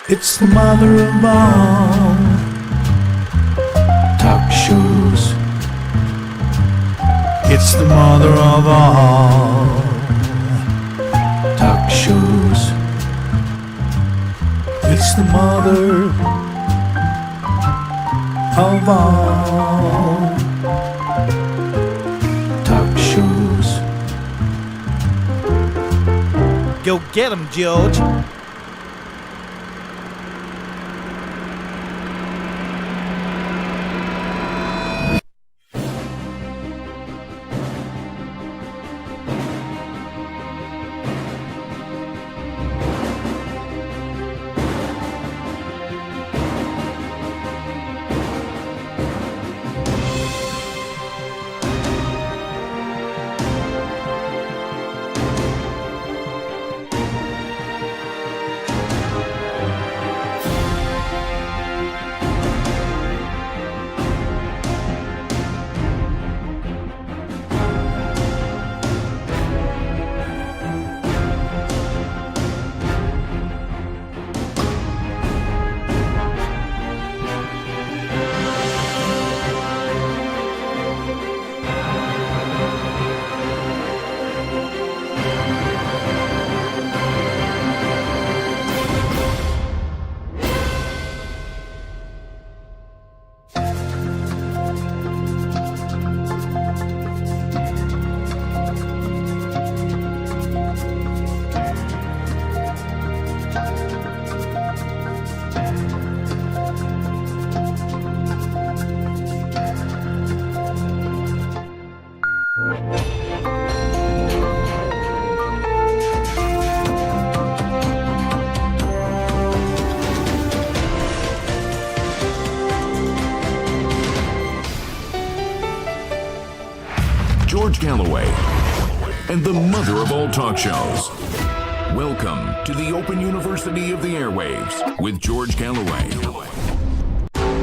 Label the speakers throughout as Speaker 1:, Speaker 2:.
Speaker 1: It's the mother of all talk shows. It's the mother of all talk shows. It's the mother of all talk shows.
Speaker 2: Go get 'em, George.
Speaker 3: George Galloway, and the mother of all talk shows. Welcome to the Open University of the Airwaves with George Galloway.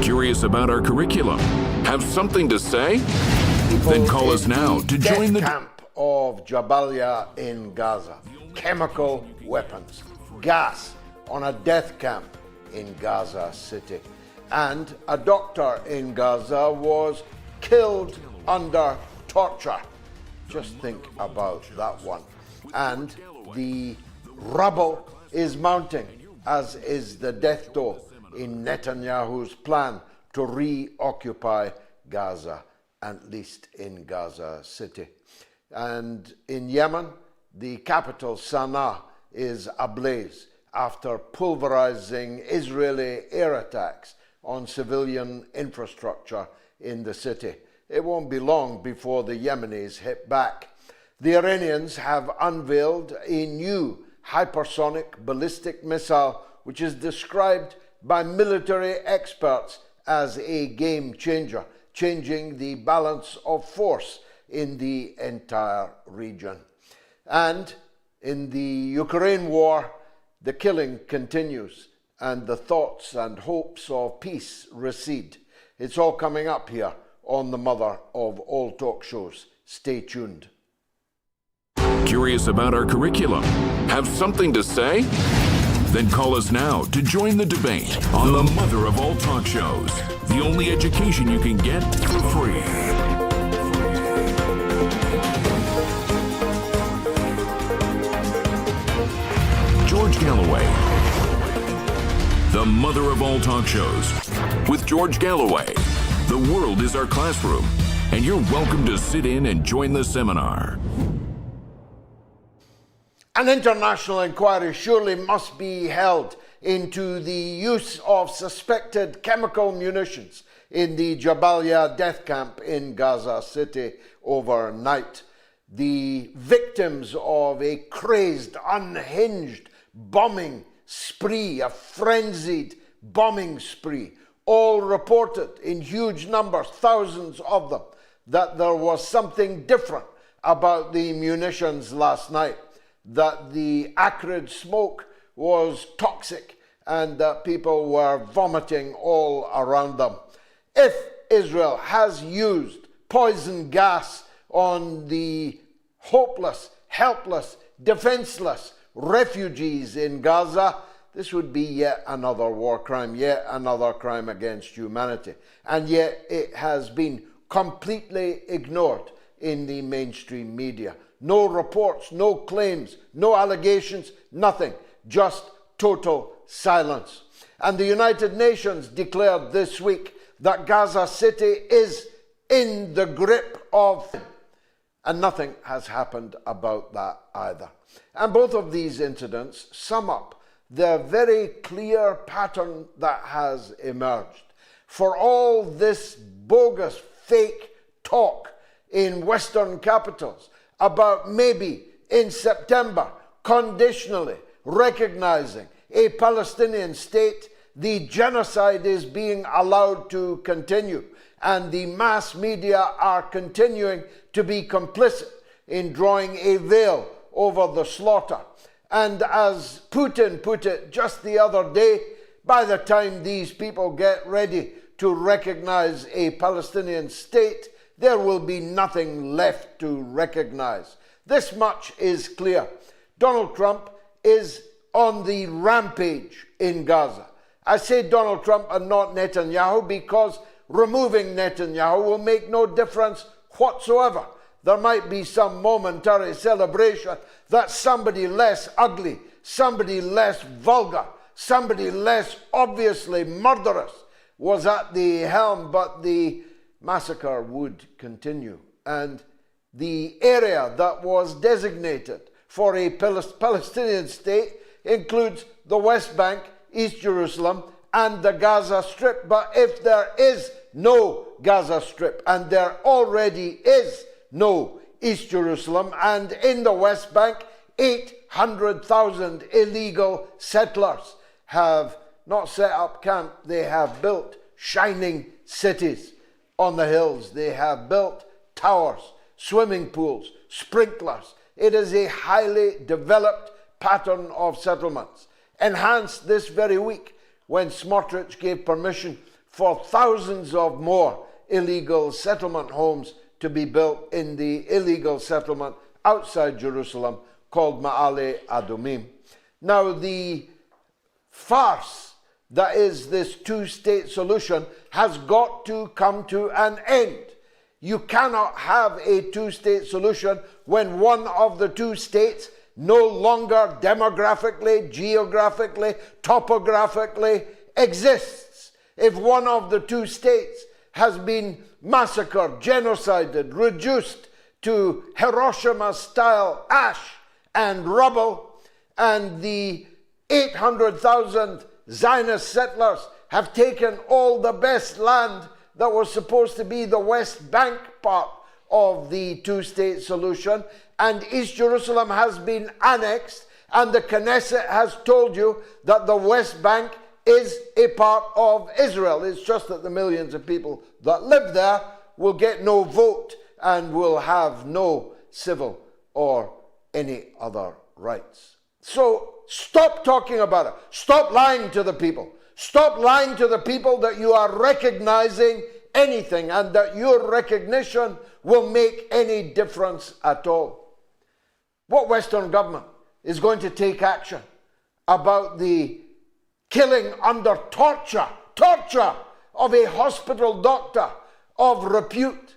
Speaker 3: Curious about our curriculum? Have something to say? Then call us now to join the
Speaker 4: camp of Jabalia in Gaza. Chemical weapons, gas on a death camp in Gaza City. And a doctor in Gaza was killed under torture. Just think about that one. And the rubble is mounting, as is the death toll in Netanyahu's plan to reoccupy Gaza, at least in Gaza City. And in Yemen, the capital Sanaa is ablaze after pulverizing Israeli air attacks on civilian infrastructure in the city. It won't be long before the Yemenis hit back. The Iranians have unveiled a new hypersonic ballistic missile, which is described by military experts as a game changer, changing the balance of force in the entire region. And in the Ukraine war, the killing continues and the thoughts and hopes of peace recede. It's all coming up here on the mother of all talk shows. Stay tuned.
Speaker 3: Curious about our curriculum? Have something to say? Then call us now to join the debate on the mother of all talk shows. The only education you can get for free. George Galloway, the mother of all talk shows. With George Galloway, the world is our classroom, and you're welcome to sit in and join the seminar.
Speaker 4: An international inquiry surely must be held into the use of suspected chemical munitions in the Jabalia death camp in Gaza City overnight. The victims of a crazed, unhinged bombing spree, a frenzied bombing spree, all reported in huge numbers, thousands of them, that there was something different about the munitions last night, that the acrid smoke was toxic and that people were vomiting all around them. If Israel has used poison gas on the hopeless, helpless, defenseless refugees in Gaza, this would be yet another war crime, yet another crime against humanity. And yet it has been completely ignored in the mainstream media. No reports, no claims, no allegations, nothing. Just total silence. And the United Nations declared this week that Gaza City is in the grip of... And nothing has happened about that either. And both of these incidents sum up the very clear pattern that has emerged. For all this bogus, fake talk in Western capitals about maybe in September conditionally recognizing a Palestinian state, the genocide is being allowed to continue, and the mass media are continuing to be complicit in drawing a veil over the slaughter. And as Putin put it just the other day, by the time these people get ready to recognize a Palestinian state, there will be nothing left to recognize. This much is clear. Donald Trump is on the rampage in Gaza. I say Donald Trump and not Netanyahu because removing Netanyahu will make no difference whatsoever. There might be some momentary celebration that somebody less ugly, somebody less vulgar, somebody less obviously murderous was at the helm, but the massacre would continue. And the area that was designated for a Palestinian state includes the West Bank, East Jerusalem, and the Gaza Strip. But if there is no Gaza Strip, and there already is no East Jerusalem, and in the West Bank, 800,000 illegal settlers have not set up camp, they have built shining cities on the hills. They have built towers, swimming pools, sprinklers. It is a highly developed pattern of settlements, enhanced this very week when Smotrich gave permission for thousands of more illegal settlement homes to be built in the illegal settlement outside Jerusalem called Ma'ale Adumim. Now, the farce that is this two-state solution has got to come to an end. You cannot have a two-state solution when one of the two states no longer demographically, geographically, topographically exists. If one of the two states has been massacred, genocided, reduced to Hiroshima-style ash and rubble, and the 800,000 Zionist settlers have taken all the best land that was supposed to be the West Bank part of the two-state solution, and East Jerusalem has been annexed, and the Knesset has told you that the West Bank is a part of Israel. It's just that the millions of people that live there will get no vote and will have no civil or any other rights. So stop talking about it. Stop lying to the people. Stop lying to the people that you are recognizing anything and that your recognition will make any difference at all. What Western government is going to take action about the killing under torture of a hospital doctor of repute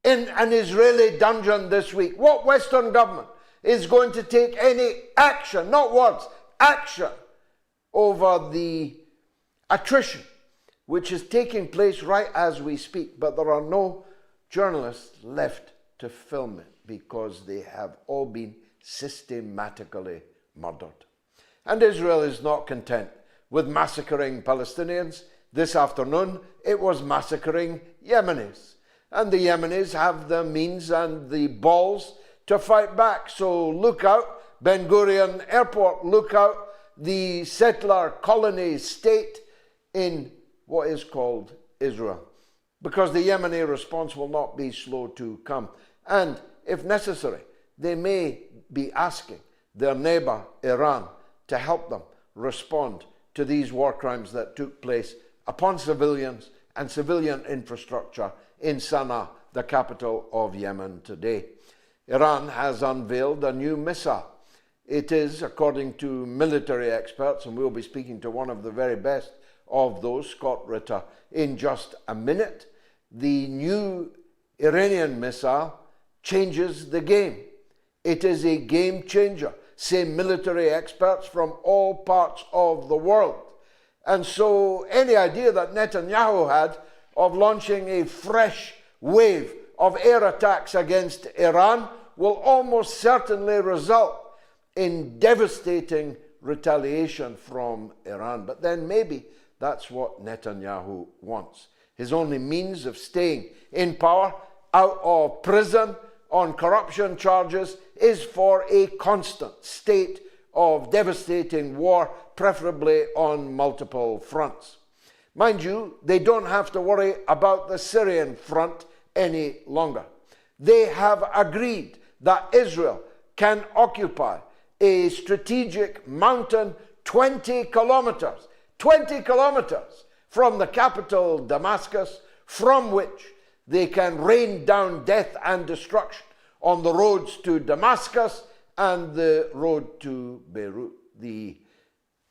Speaker 4: in an Israeli dungeon this week? What Western government is going to take any action, not words, action, over the attrition which is taking place right as we speak? But there are no journalists left to film it because they have all been systematically murdered. And Israel is not content with massacring Palestinians. This afternoon, it was massacring Yemenis. And the Yemenis have the means and the balls to fight back. So look out, Ben Gurion Airport, look out, the settler colony state in what is called Israel. Because the Yemeni response will not be slow to come. And if necessary, they may be asking their neighbor Iran to help them respond to these war crimes that took place upon civilians and civilian infrastructure in Sanaa, the capital of Yemen today. Iran has unveiled a new missile. It is, according to military experts, and we'll be speaking to one of the very best of those, Scott Ritter, in just a minute, the new Iranian missile changes the game. It is a game changer, say military experts from all parts of the world. And so any idea that Netanyahu had of launching a fresh wave of air attacks against Iran will almost certainly result in devastating retaliation from Iran. But then maybe that's what Netanyahu wants. His only means of staying in power, out of prison on corruption charges, is for a constant state of devastating war, preferably on multiple fronts. Mind you, they don't have to worry about the Syrian front any longer. They have agreed that Israel can occupy a strategic mountain 20 kilometers from the capital Damascus, from which they can rain down death and destruction on the roads to Damascus and the road to Beirut. The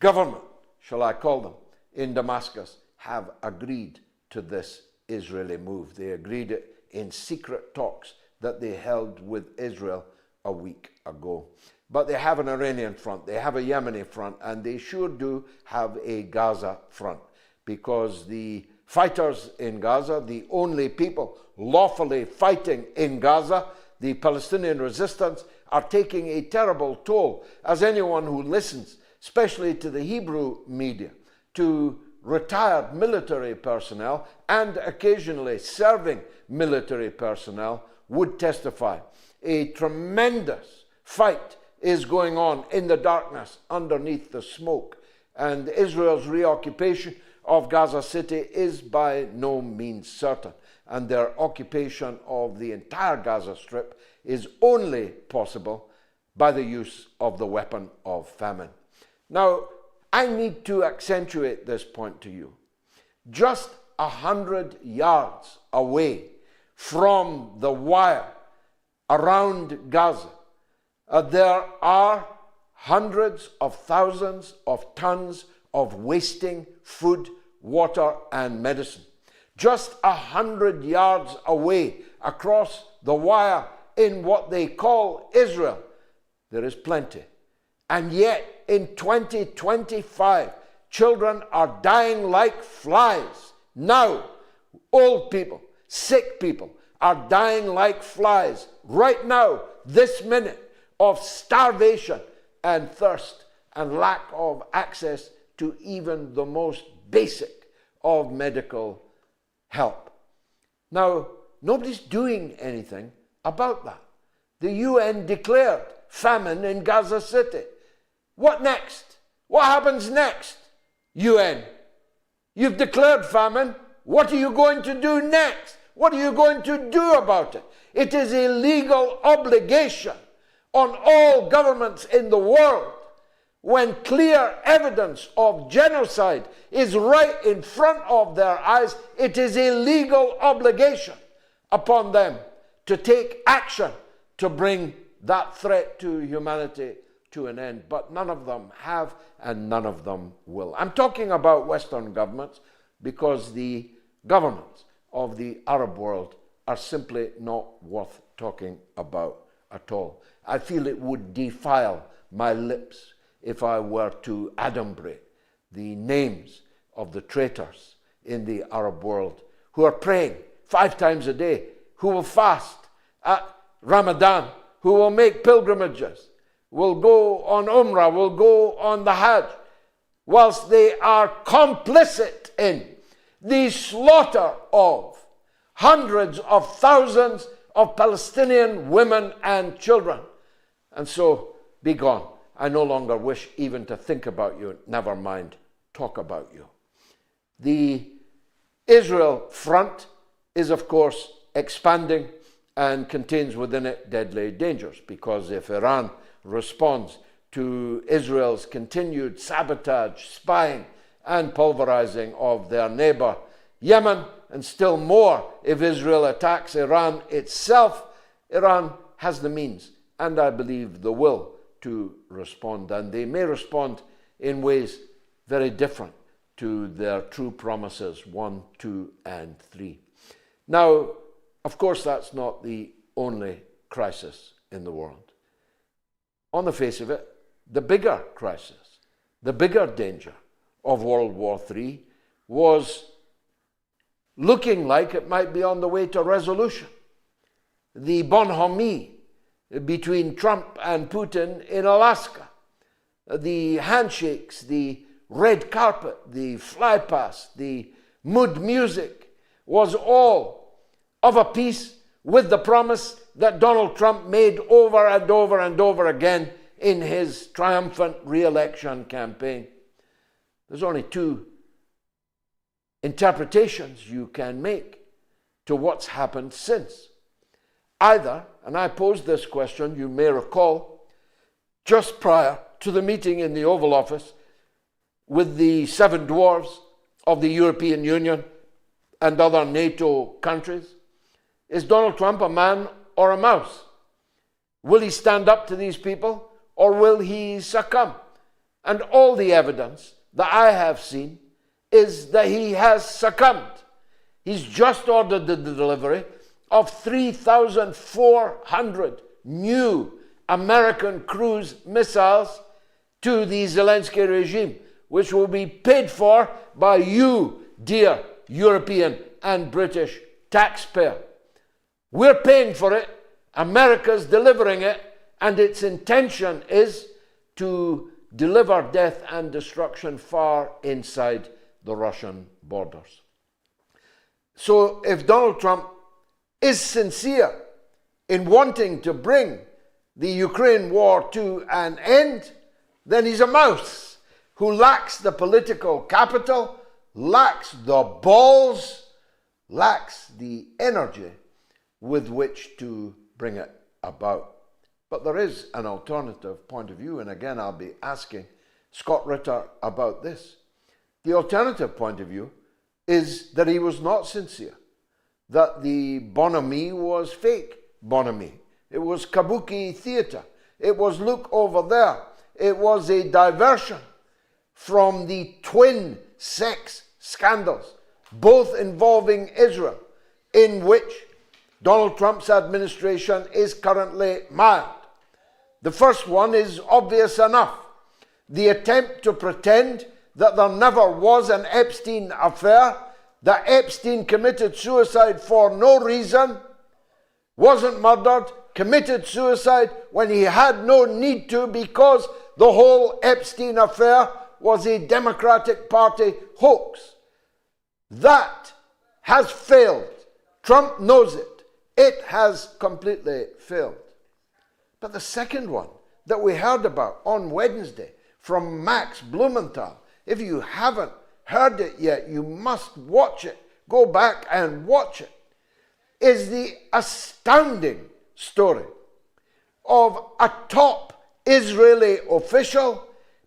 Speaker 4: government, shall I call them, in Damascus have agreed to this Israeli move. They agreed it in secret talks that they held with Israel a week ago. But they have an Iranian front, they have a Yemeni front, and they sure do have a Gaza front, because the fighters in Gaza, the only people lawfully fighting in Gaza, the Palestinian resistance, are taking a terrible toll, as anyone who listens, especially to the Hebrew media, to retired military personnel and occasionally serving military personnel would testify. A tremendous fight is going on in the darkness underneath the smoke, and Israel's reoccupation of Gaza City is by no means certain, and their occupation of the entire Gaza Strip is only possible by the use of the weapon of famine. Now, I need to accentuate this point to you. Just 100 yards away from the wire around Gaza, there are hundreds of thousands of tons of wasting food, water, and medicine. Just 100 yards away across the wire in what they call Israel, there is plenty. And yet, in 2025, children are dying like flies. Now, old people, sick people are dying like flies right now, this minute, of starvation and thirst and lack of access to even the most basic of medical help. Now, nobody's doing anything about that. The UN declared famine in Gaza City. What next? What happens next, UN? You've declared famine. What are you going to do next? What are you going to do about it? It is a legal obligation on all governments in the world, when clear evidence of genocide is right in front of their eyes, it is a legal obligation upon them to take action to bring that threat to humanity to an end. But none of them have, and none of them will. I'm talking about Western governments because the governments of the Arab world are simply not worth talking about at all. I feel it would defile my lips if I were to adumbrate the names of the traitors in the Arab world who are praying 5 times a day, who will fast at Ramadan, who will make pilgrimages, will go on Umrah, will go on the Hajj, whilst they are complicit in the slaughter of hundreds of thousands of Palestinian women and children. And so, be gone. I no longer wish even to think about you, never mind talk about you. The Israel front is, of course, expanding and contains within it deadly dangers, because if Iran responds to Israel's continued sabotage, spying, and pulverizing of their neighbor Yemen, and still more if Israel attacks Iran itself, Iran has the means, and I believe the will, to respond, and they may respond in ways very different to their true promises 1, 2, and 3. Now, of course, that's not the only crisis in the world. On the face of it, the bigger crisis, the bigger danger of World War III was looking like it might be on the way to resolution. The bonhomie between Trump and Putin in Alaska, the handshakes, the red carpet, the flypast, the mood music was all of a piece with the promise that Donald Trump made over and over and over again in his triumphant re-election campaign. There's only two interpretations you can make to what's happened since. Either, and I posed this question, you may recall, just prior to the meeting in the Oval Office with the 7 dwarfs of the European Union and other NATO countries, is Donald Trump a man or a mouse? Will he stand up to these people or will he succumb? And all the evidence that I have seen is that he has succumbed. He's just ordered the delivery of 3,400 new American cruise missiles to the Zelensky regime, which will be paid for by you, dear European and British taxpayer. We're paying for it, America's delivering it, and its intention is to deliver death and destruction far inside the Russian borders. So if Donald Trump is sincere in wanting to bring the Ukraine war to an end, then he's a mouse who lacks the political capital, lacks the balls, lacks the energy with which to bring it about. But there is an alternative point of view, and again I'll be asking Scott Ritter about this. The alternative point of view is that he was not sincere, that the bonhomie was fake bonhomie. It was kabuki theatre. It was look over there. It was a diversion from the twin sex scandals, both involving Israel, in which Donald Trump's administration is currently mired. The first one is obvious enough. The attempt to pretend that there never was an Epstein affair, that Epstein committed suicide for no reason, wasn't murdered, committed suicide when he had no need to because the whole Epstein affair was a Democratic Party hoax. That has failed. Trump knows it. It has completely failed. But the second one that we heard about on Wednesday from Max Blumenthal, if you haven't heard it yet, you must watch it. Go back and watch it. Is the astounding story of a top Israeli official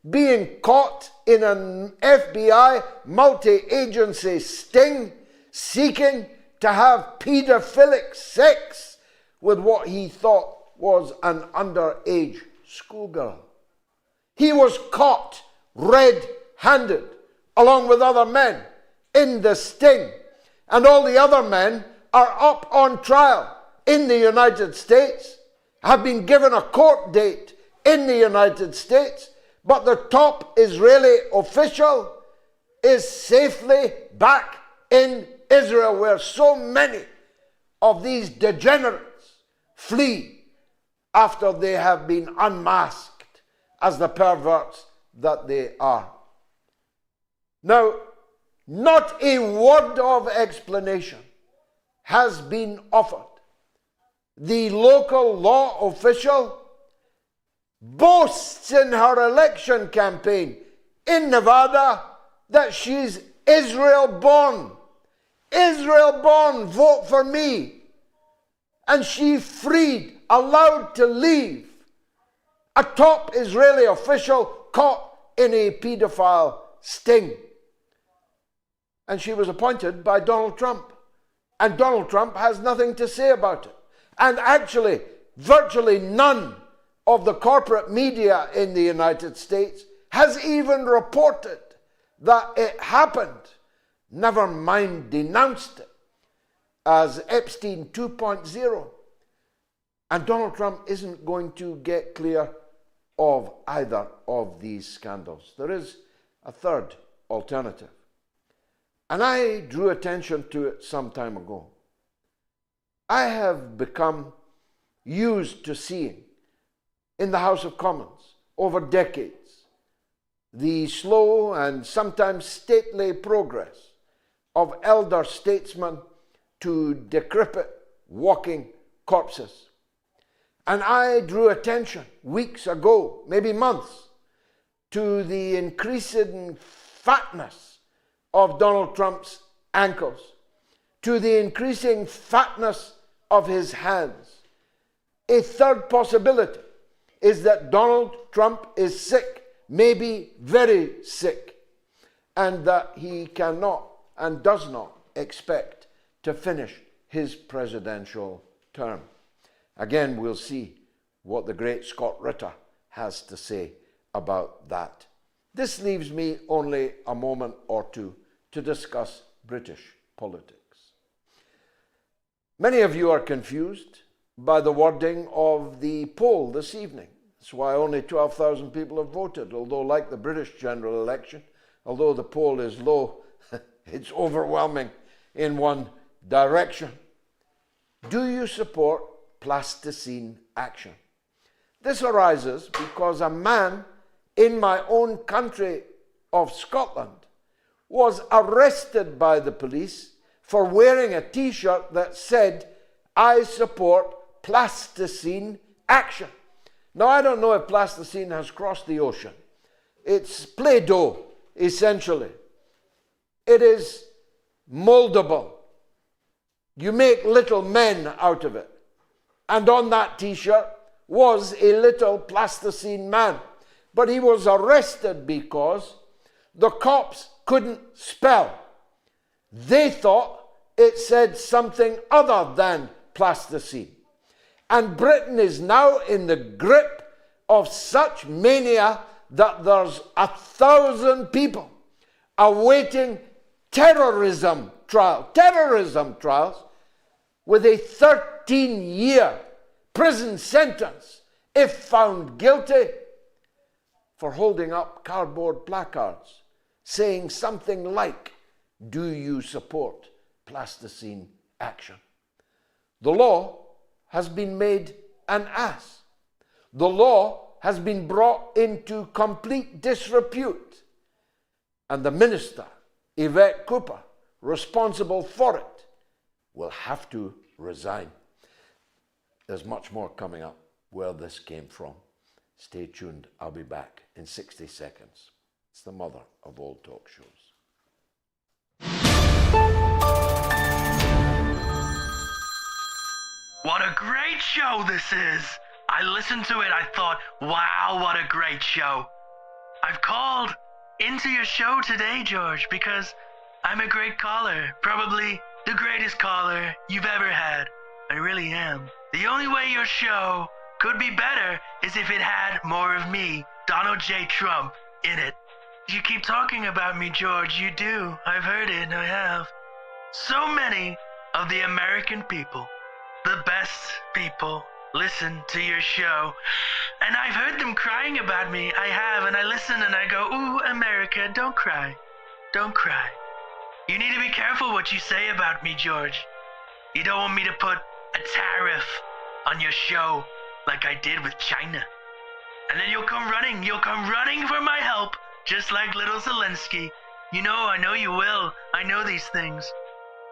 Speaker 4: being caught in an FBI multi-agency sting, seeking to have pedophilic sex with what he thought was an underage schoolgirl. He was caught red-handed along with other men in the sting, and all the other men are up on trial in the United States, have been given a court date in the United States, but the top Israeli official is safely back in Israel, where so many of these degenerates flee after they have been unmasked as the perverts that they are. Now, not a word of explanation has been offered. The local law official boasts in her election campaign in Nevada that she's Israel-born. Israel-born, vote for me. And she freed, allowed to leave, a top Israeli official caught in a pedophile sting. And she was appointed by Donald Trump. And Donald Trump has nothing to say about it. And actually, virtually none of the corporate media in the United States has even reported that it happened, never mind denounced it as Epstein 2.0. And Donald Trump isn't going to get clear of either of these scandals. There is a third alternative. And I drew attention to it some time ago. I have become used to seeing in the House of Commons over decades the slow and sometimes stately progress of elder statesmen to decrepit walking corpses. And I drew attention weeks ago, maybe months, to the increasing fatness of Donald Trump's ankles, to the increasing fatness of his hands. A third possibility is that Donald Trump is sick, maybe very sick, and that he cannot and does not expect to finish his presidential term. Again, we'll see what the great Scott Ritter has to say about that. This leaves me only a moment or two to discuss British politics. Many of you are confused by the wording of the poll this evening. That's why only 12,000 people have voted, although like the British general election, although the poll is low, it's overwhelming in one direction. Do you support Plasticine Action? This arises because a man in my own country of Scotland was arrested by the police for wearing a t-shirt that said, "I support Plasticine Action." Now, I don't know if plasticine has crossed the ocean. It's Play-Doh, essentially. It is moldable. You make little men out of it. And on that t-shirt was a little plasticine man. But he was arrested because the cops couldn't spell. They thought it said something other than plasticine. And Britain is now in the grip of such mania that there's 1,000 people awaiting terrorism trials with a 13-year prison sentence if found guilty for holding up cardboard placards saying something like, "Do you support Plasticine Action?" The law has been made an ass. The law has been brought into complete disrepute. And the minister, Yvettecooper, responsible for it, will have to resign. There's much more coming up where this came from. Stay tuned. I'll be back in 60 seconds. It's the mother of all talk shows.
Speaker 5: What a great show this is! I listened to it, I thought, wow, what a great show. I've called into your show today, George, because I'm a great caller. Probably the greatest caller you've ever had. I really am. The only way your show could be better is if it had more of me, Donald J. Trump, in it. You keep talking about me, George, you do. I've heard it, I have. So many of the American people, the best people, listen to your show. And I've heard them crying about me. I have, and I listen and I go, ooh, America, don't cry. Don't cry. You need to be careful what you say about me, George. You don't want me to put a tariff on your show like I did with China. And then you'll come running for my help, just like little Zelensky. You know, I know you will. I know these things.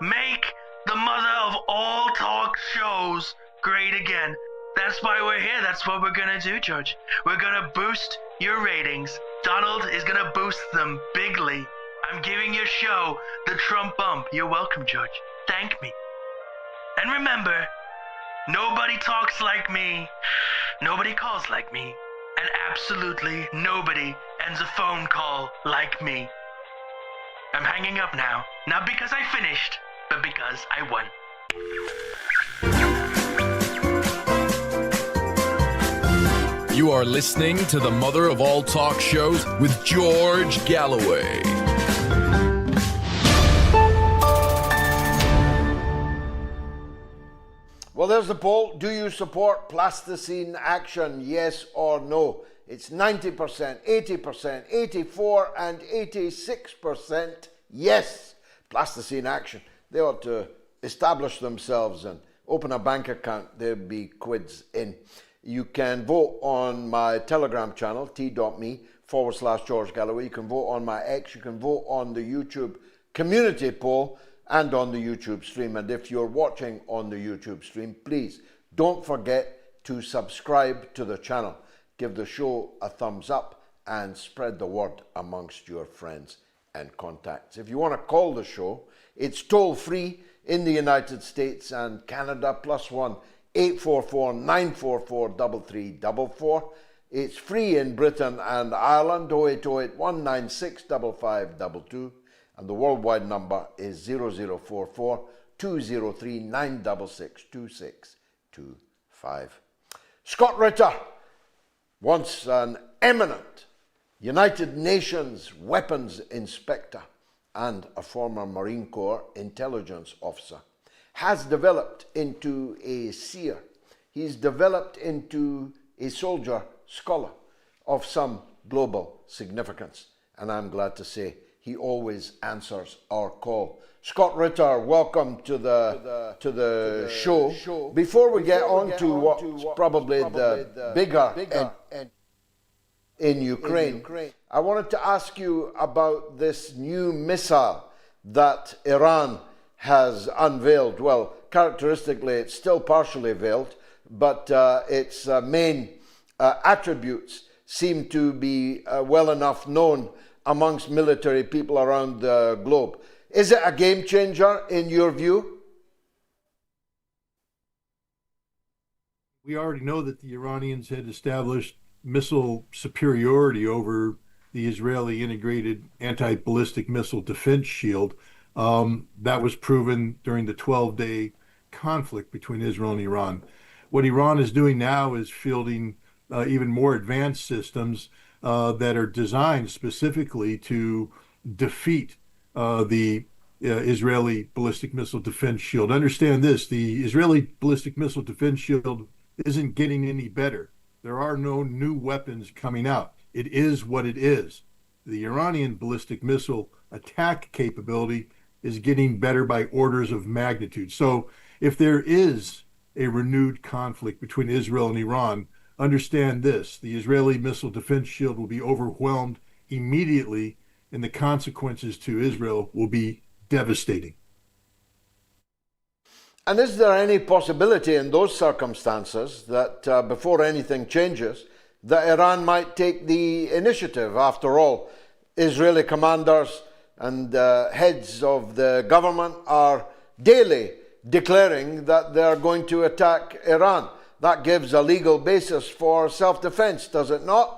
Speaker 5: Make the mother of all talk shows great again. That's why we're here. That's what we're gonna do, George. We're gonna boost your ratings. Donald is gonna boost them bigly. I'm giving your show the Trump bump. You're welcome, George. Thank me. And remember, nobody talks like me. Nobody calls like me. And absolutely nobody ends a phone call like me. I'm hanging up now. Not because I finished, but because I won.
Speaker 6: You are listening to the mother of all talk shows with George Galloway.
Speaker 4: Well, there's the poll. Do you support plasticine action, yes or no? It's 90%, 80%, 84 and 86% yes. Plasticine action. They ought to establish themselves and open a bank account. There'll be quids in. You can vote on my Telegram channel, t.me/George Galloway. You can vote on my X. You can vote on the YouTube community poll and on the YouTube stream. And if you're watching on the YouTube stream, please don't forget to subscribe to the channel. Give the show a thumbs up and spread the word amongst your friends and contacts. If you want to call the show, it's toll free in the United States and Canada, +1 844 944 3344. It's free in Britain and Ireland, 0808 196 5522. And the worldwide number is 0044 203 966 2625. Scott Ritter, once an eminent United Nations weapons inspector and a former Marine Corps intelligence officer, has developed into a seer. He's developed into a soldier scholar of some global significance. And I'm glad to say he always answers our call. Scott Ritter, welcome to the show. Before we get on to what's probably the bigger in Ukraine, I wanted to ask you about this new missile that Iran has unveiled. Well, characteristically, it's still partially veiled, but its main attributes seem to be well enough known amongst military people around the globe. Is it a game changer in your view?
Speaker 7: We already know that the Iranians had established missile superiority over the Israeli integrated anti-ballistic missile defense shield. That was proven during the 12-day conflict between Israel and Iran. What Iran is doing now is fielding even more advanced systems that are designed specifically to defeat the Israeli ballistic missile defense shield. Understand this, the Israeli ballistic missile defense shield isn't getting any better. There are no new weapons coming out. It is what it is. The Iranian ballistic missile attack capability is getting better by orders of magnitude. So if there is a renewed conflict between Israel and Iran, understand this, the Israeli missile defense shield will be overwhelmed immediately, and the consequences to Israel will be devastating.
Speaker 4: And is there any possibility in those circumstances that before anything changes, that Iran might take the initiative? After all, Israeli commanders and heads of the government are daily declaring that they're going to attack Iran. That gives a legal basis for self-defense, does it not?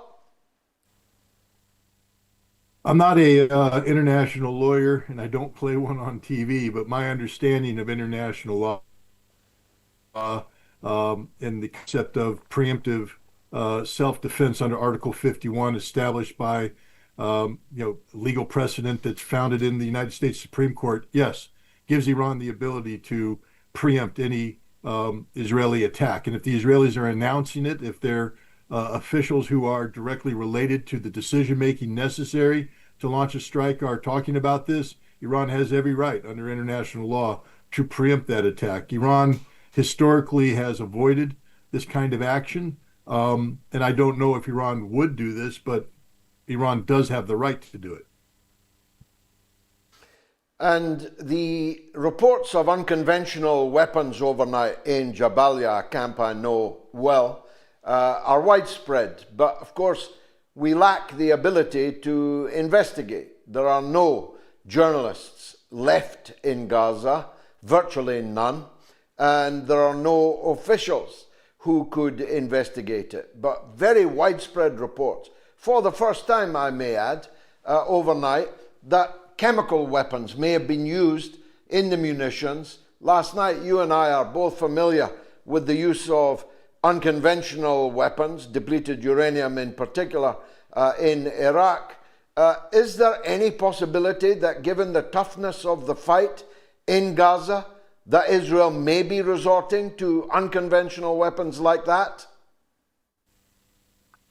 Speaker 7: I'm not a international lawyer, and I don't play one on TV, but my understanding of international law and the concept of preemptive self-defense under Article 51, established by legal precedent that's founded in the United States Supreme Court, yes, gives Iran the ability to preempt any Israeli attack. And if the Israelis are announcing it, if they're officials who are directly related to the decision-making necessary to launch a strike are talking about this, Iran has every right under international law to preempt that attack. Iran historically has avoided this kind of action, and I don't know if Iran would do this, but Iran does have the right to do it.
Speaker 4: And the reports of unconventional weapons overnight in Jabalia, a camp I know well, are widespread. But of course, we lack the ability to investigate. There are no journalists left in Gaza, virtually none, and there are no officials who could investigate it. But very widespread reports, for the first time I may add, overnight, that chemical weapons may have been used in the munitions. Last night, you and I are both familiar with the use of unconventional weapons, depleted uranium in particular, in Iraq. Is there any possibility that, given the toughness of the fight in Gaza, that Israel may be resorting to unconventional weapons like that?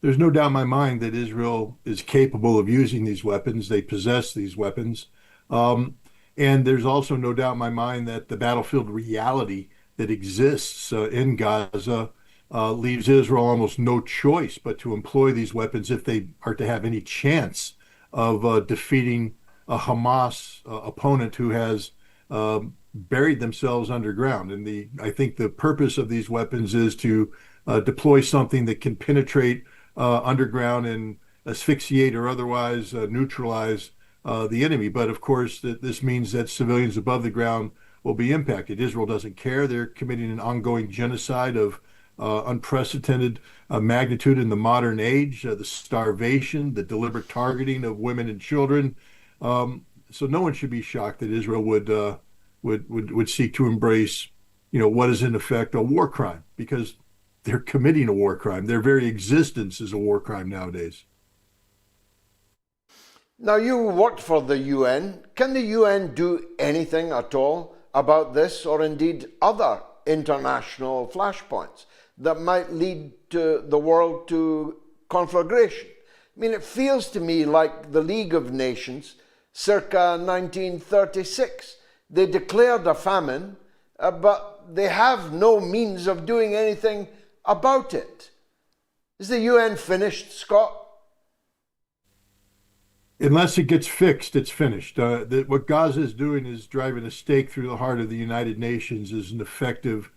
Speaker 7: There's no doubt in my mind that Israel is capable of using these weapons. They possess these weapons. And there's also no doubt in my mind that the battlefield reality that exists in Gaza leaves Israel almost no choice but to employ these weapons if they are to have any chance of defeating a Hamas opponent who has buried themselves underground. And I think the purpose of these weapons is to deploy something that can penetrate underground and asphyxiate or otherwise neutralize the enemy. But of course, this means that civilians above the ground will be impacted. Israel doesn't care. They're committing an ongoing genocide of unprecedented magnitude in the modern age, the starvation, the deliberate targeting of women and children. So no one should be shocked that Israel would seek to embrace, what is in effect a war crime, because they're committing a war crime. Their very existence is a war crime nowadays.
Speaker 4: Now, you worked for the UN. Can the UN do anything at all about this, or indeed other international flashpoints that might lead to the world to conflagration? I mean, it feels to me like the League of Nations circa 1936. They declared a famine, but they have no means of doing anything about it. Is the UN finished, Scott?
Speaker 7: Unless it gets fixed, it's finished. What Gaza is doing is driving a stake through the heart of the United Nations as an effective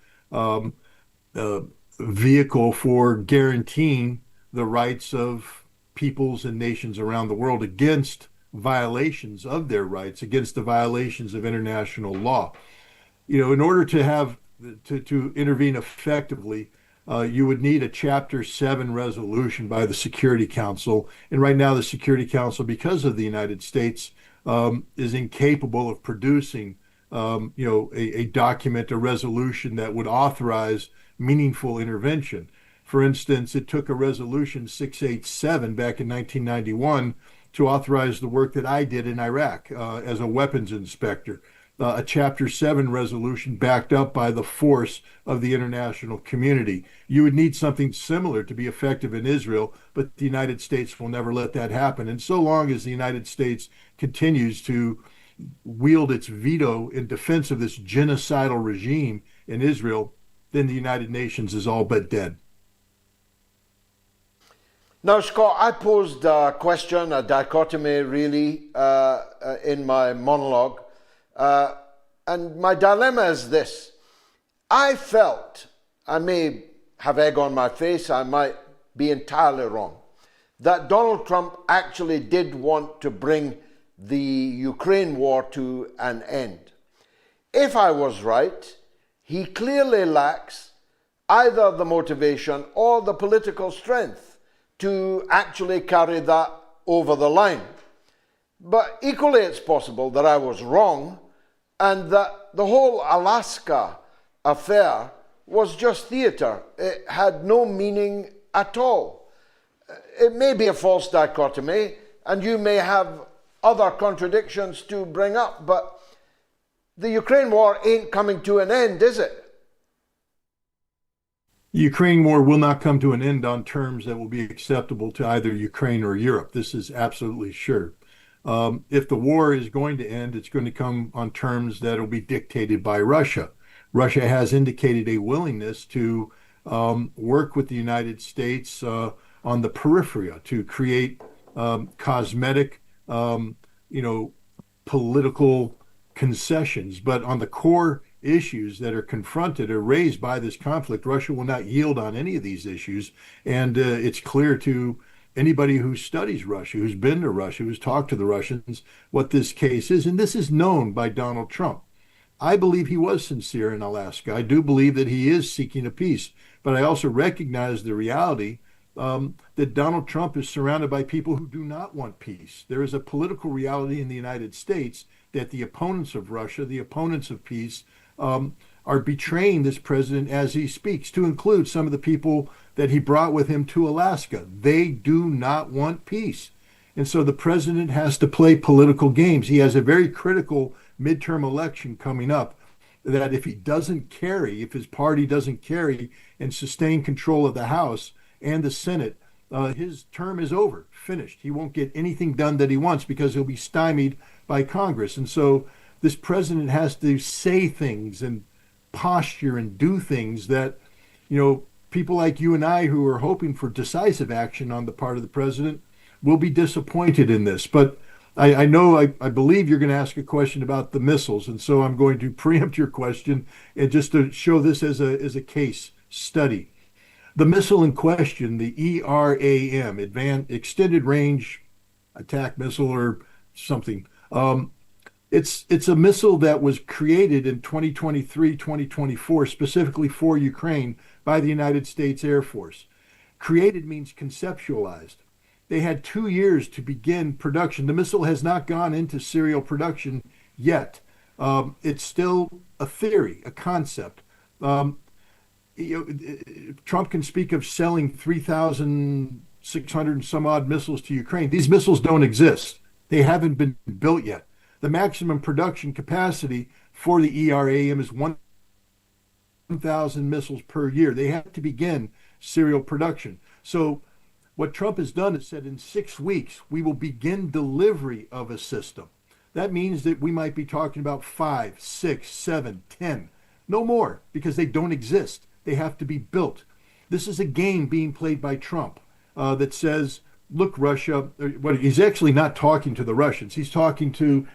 Speaker 7: vehicle for guaranteeing the rights of peoples and nations around the world against violations of their rights, against the violations of international law. In order to intervene effectively, you would need a Chapter 7 resolution by the Security Council. And right now, the Security Council, because of the United States, is incapable of producing, a document, a resolution that would authorize meaningful intervention. For instance, it took a resolution 687 back in 1991 to authorize the work that I did in Iraq as a weapons inspector. A Chapter 7 resolution backed up by the force of the international community. You would need something similar to be effective in Israel, but the United States will never let that happen. And so long as the United States continues to wield its veto in defense of this genocidal regime in Israel, then the United Nations is all but dead.
Speaker 4: Now, Scott, I posed a question, a dichotomy really, in my monologue. And my dilemma is this. I felt, I may have egg on my face, I might be entirely wrong, that Donald Trump actually did want to bring the Ukraine war to an end. If I was right, he clearly lacks either the motivation or the political strength to actually carry that over the line. But equally it's possible that I was wrong and that the whole Alaska affair was just theatre. It had no meaning at all. It may be a false dichotomy, and you may have other contradictions to bring up, but the Ukraine war ain't coming to an end, is it?
Speaker 7: The Ukraine war will not come to an end on terms that will be acceptable to either Ukraine or Europe. This is absolutely sure. If the war is going to end, it's going to come on terms that will be dictated by Russia. Russia has indicated a willingness to work with the United States on the periphery to create cosmetic, political concessions. But on the core issues that are confronted or raised by this conflict, Russia will not yield on any of these issues. And it's clear to anybody who studies Russia, who's been to Russia, who's talked to the Russians, what this case is. And this is known by Donald Trump. I believe he was sincere in Alaska. I do believe that he is seeking a peace. But I also recognize the reality that Donald Trump is surrounded by people who do not want peace. There is a political reality in the United States that the opponents of Russia, the opponents of peace, are betraying this president as he speaks, to include some of the people that he brought with him to Alaska. They do not want peace. And so the president has to play political games. He has a very critical midterm election coming up that if he doesn't carry, if his party doesn't carry and sustain control of the House and the Senate, his term is over, finished. He won't get anything done that he wants because he'll be stymied by Congress. And so this president has to say things and posture and do things that, people like you and I who are hoping for decisive action on the part of the president will be disappointed in this. But I believe you're going to ask a question about the missiles, and so I'm going to preempt your question and just to show this as a case study. The missile in question, the ERAM, Advanced Extended Range Attack Missile or something, it's a missile that was created in 2023, 2024, specifically for Ukraine by the United States Air Force. Created means conceptualized. They had 2 years to begin production. The missile has not gone into serial production yet. It's still a theory, a concept. Trump can speak of selling 3,600 and some odd missiles to Ukraine. These missiles don't exist. They haven't been built yet. The maximum production capacity for the ERAM is 1,000 missiles per year. They have to begin serial production. So what Trump has done is said in 6 weeks, we will begin delivery of a system. That means that we might be talking about 5, 6, 7, 10, no more, because they don't exist. They have to be built. This is a game being played by Trump that says, look, Russia, well, he's actually not talking to the Russians. He's talking to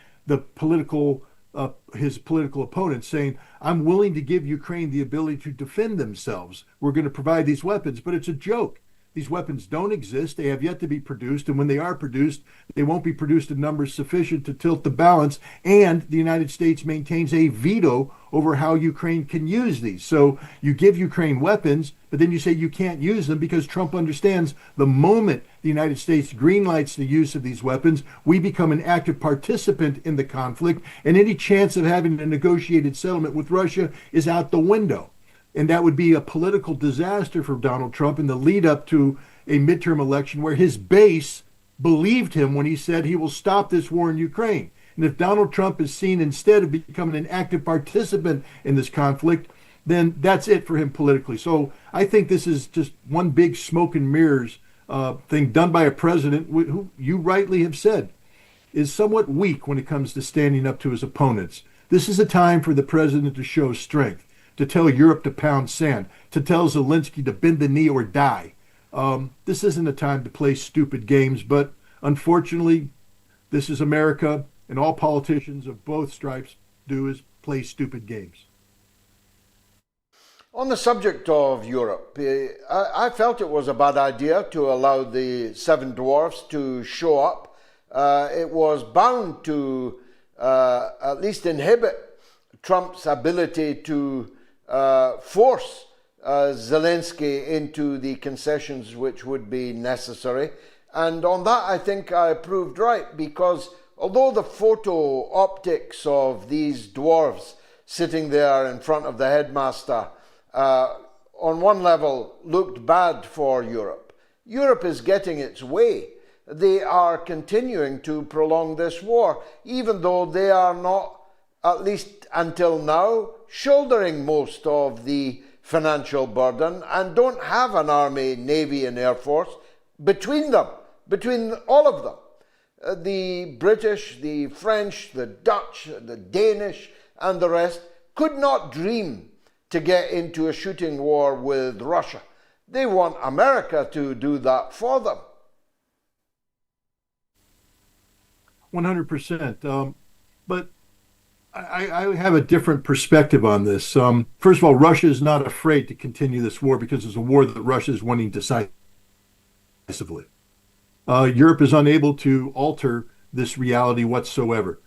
Speaker 7: his political opponents, saying, I'm willing to give Ukraine the ability to defend themselves. We're going to provide these weapons, but it's a joke. These weapons don't exist. They have yet to be produced. And when they are produced, they won't be produced in numbers sufficient to tilt the balance. And the United States maintains a veto over how Ukraine can use these. So you give Ukraine weapons, but then you say you can't use them because Trump understands the moment the United States greenlights the use of these weapons, we become an active participant in the conflict. And any chance of having a negotiated settlement with Russia is out the window. And that would be a political disaster for Donald Trump in the lead up to a midterm election where his base believed him when he said he will stop this war in Ukraine. And if Donald Trump is seen instead of becoming an active participant in this conflict, then that's it for him politically. So I think this is just one big smoke and mirrors thing done by a president who you rightly have said is somewhat weak when it comes to standing up to his opponents. This is a time for the president to show strength, to tell Europe to pound sand, to tell Zelensky to bend the knee or die. This isn't a time to play stupid games, but unfortunately, this is America, and all politicians of both stripes do is play stupid games.
Speaker 4: On the subject of Europe, I felt it was a bad idea to allow the seven dwarfs to show up. It was bound to at least inhibit Trump's ability to force Zelensky into the concessions which would be necessary. And on that, I think I proved right, because although the photo optics of these dwarves sitting there in front of the headmaster on one level looked bad for Europe, Europe is getting its way. They are continuing to prolong this war, even though they are not, at least until now, shouldering most of the financial burden and don't have an army, navy and air force between them, between all of them. The British, the French, the Dutch, the Danish and the rest could not dream to get into a shooting war with Russia. They want America to do that for them.
Speaker 7: 100%. But I have a different perspective on this. First of all, Russia is not afraid to continue this war because it's a war that Russia is winning decisively. Europe is unable to alter this reality whatsoever.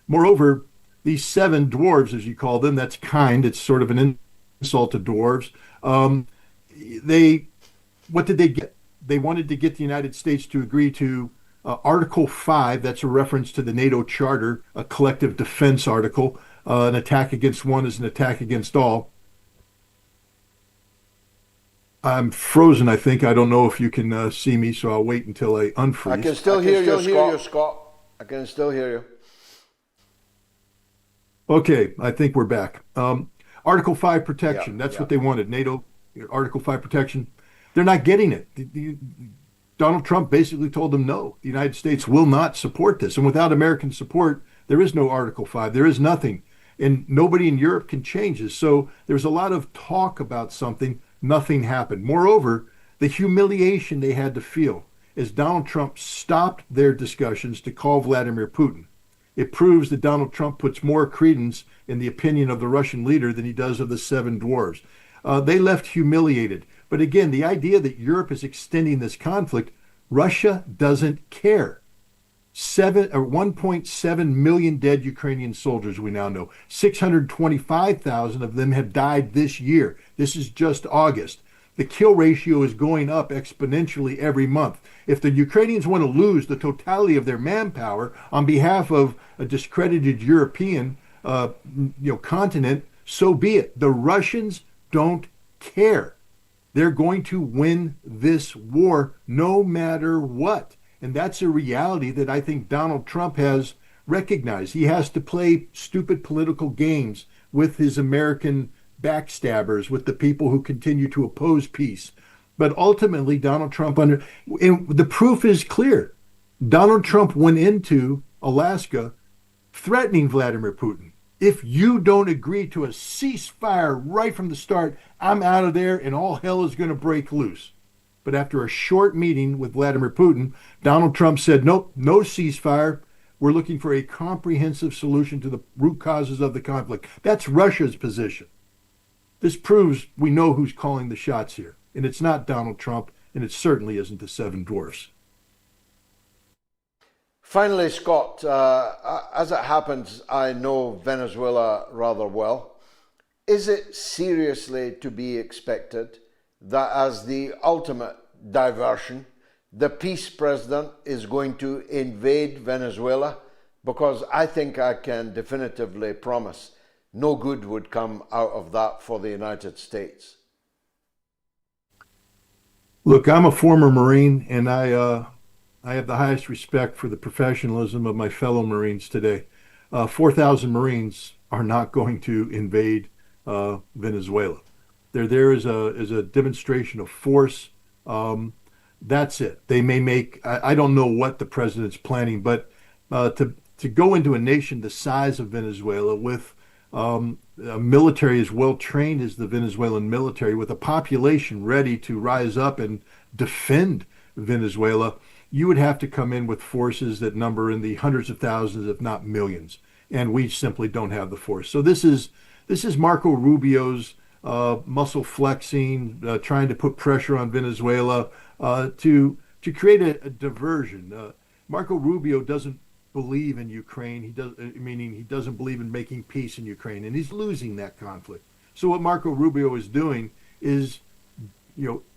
Speaker 7: Moreover, these seven dwarves, as you call them, that's kind. It's sort of an insult to dwarves. What did they get? They wanted to get the United States to agree to Article 5, that's a reference to the NATO Charter, a collective defense article, An attack against one is an attack against all. I'm frozen, I think. I don't know if you can see me, so I'll wait until I unfreeze.
Speaker 4: I can still hear you, Scott. I can still hear you.
Speaker 7: Okay, I think we're back. Article 5 protection, that's what they wanted. NATO, Article 5 protection. They're not getting it. Donald Trump basically told them no. The United States will not support this. And without American support, there is no Article 5. There is nothing. And nobody in Europe can change this. So there's a lot of talk about something. Nothing happened. Moreover, the humiliation they had to feel as Donald Trump stopped their discussions to call Vladimir Putin. It proves that Donald Trump puts more credence in the opinion of the Russian leader than he does of the seven dwarves. They left humiliated. But again, the idea that Europe is extending this conflict, Russia doesn't care. 1.7 million dead Ukrainian soldiers, we now know. 625,000 of them have died this year. This is just August. The kill ratio is going up exponentially every month. If the Ukrainians want to lose the totality of their manpower on behalf of a discredited European continent, so be it. The Russians don't care. They're going to win this war no matter what. And that's a reality that I think Donald Trump has recognized. He has to play stupid political games with his American backstabbers, with the people who continue to oppose peace. But ultimately, Donald Trump, and the proof is clear. Donald Trump went into Alaska threatening Vladimir Putin. If you don't agree to a ceasefire right from the start, I'm out of there and all hell is going to break loose. But after a short meeting with Vladimir Putin, Donald Trump said, nope, no ceasefire. We're looking for a comprehensive solution to the root causes of the conflict. That's Russia's position. This proves we know who's calling the shots here. And it's not Donald Trump, and it certainly isn't the seven dwarfs.
Speaker 4: Finally, Scott, as it happens, I know Venezuela rather well. Is it seriously to be expected that as the ultimate diversion, the peace president is going to invade Venezuela? Because I think I can definitively promise no good would come out of that for the United States.
Speaker 7: Look, I'm a former Marine, and I have the highest respect for the professionalism of my fellow Marines today. 4,000 Marines are not going to invade Venezuela. They're there as a demonstration of force. That's it. They may make, I don't know what the president's planning, but to go into a nation the size of Venezuela with a military as well trained as the Venezuelan military, with a population ready to rise up and defend Venezuela, you would have to come in with forces that number in the hundreds of thousands, if not millions. And we simply don't have the force. So this is Marco Rubio's muscle flexing, trying to put pressure on Venezuela to create a diversion. Marco Rubio doesn't believe in Ukraine. He doesn't believe in making peace in Ukraine, and he's losing that conflict. So what Marco Rubio is doing is,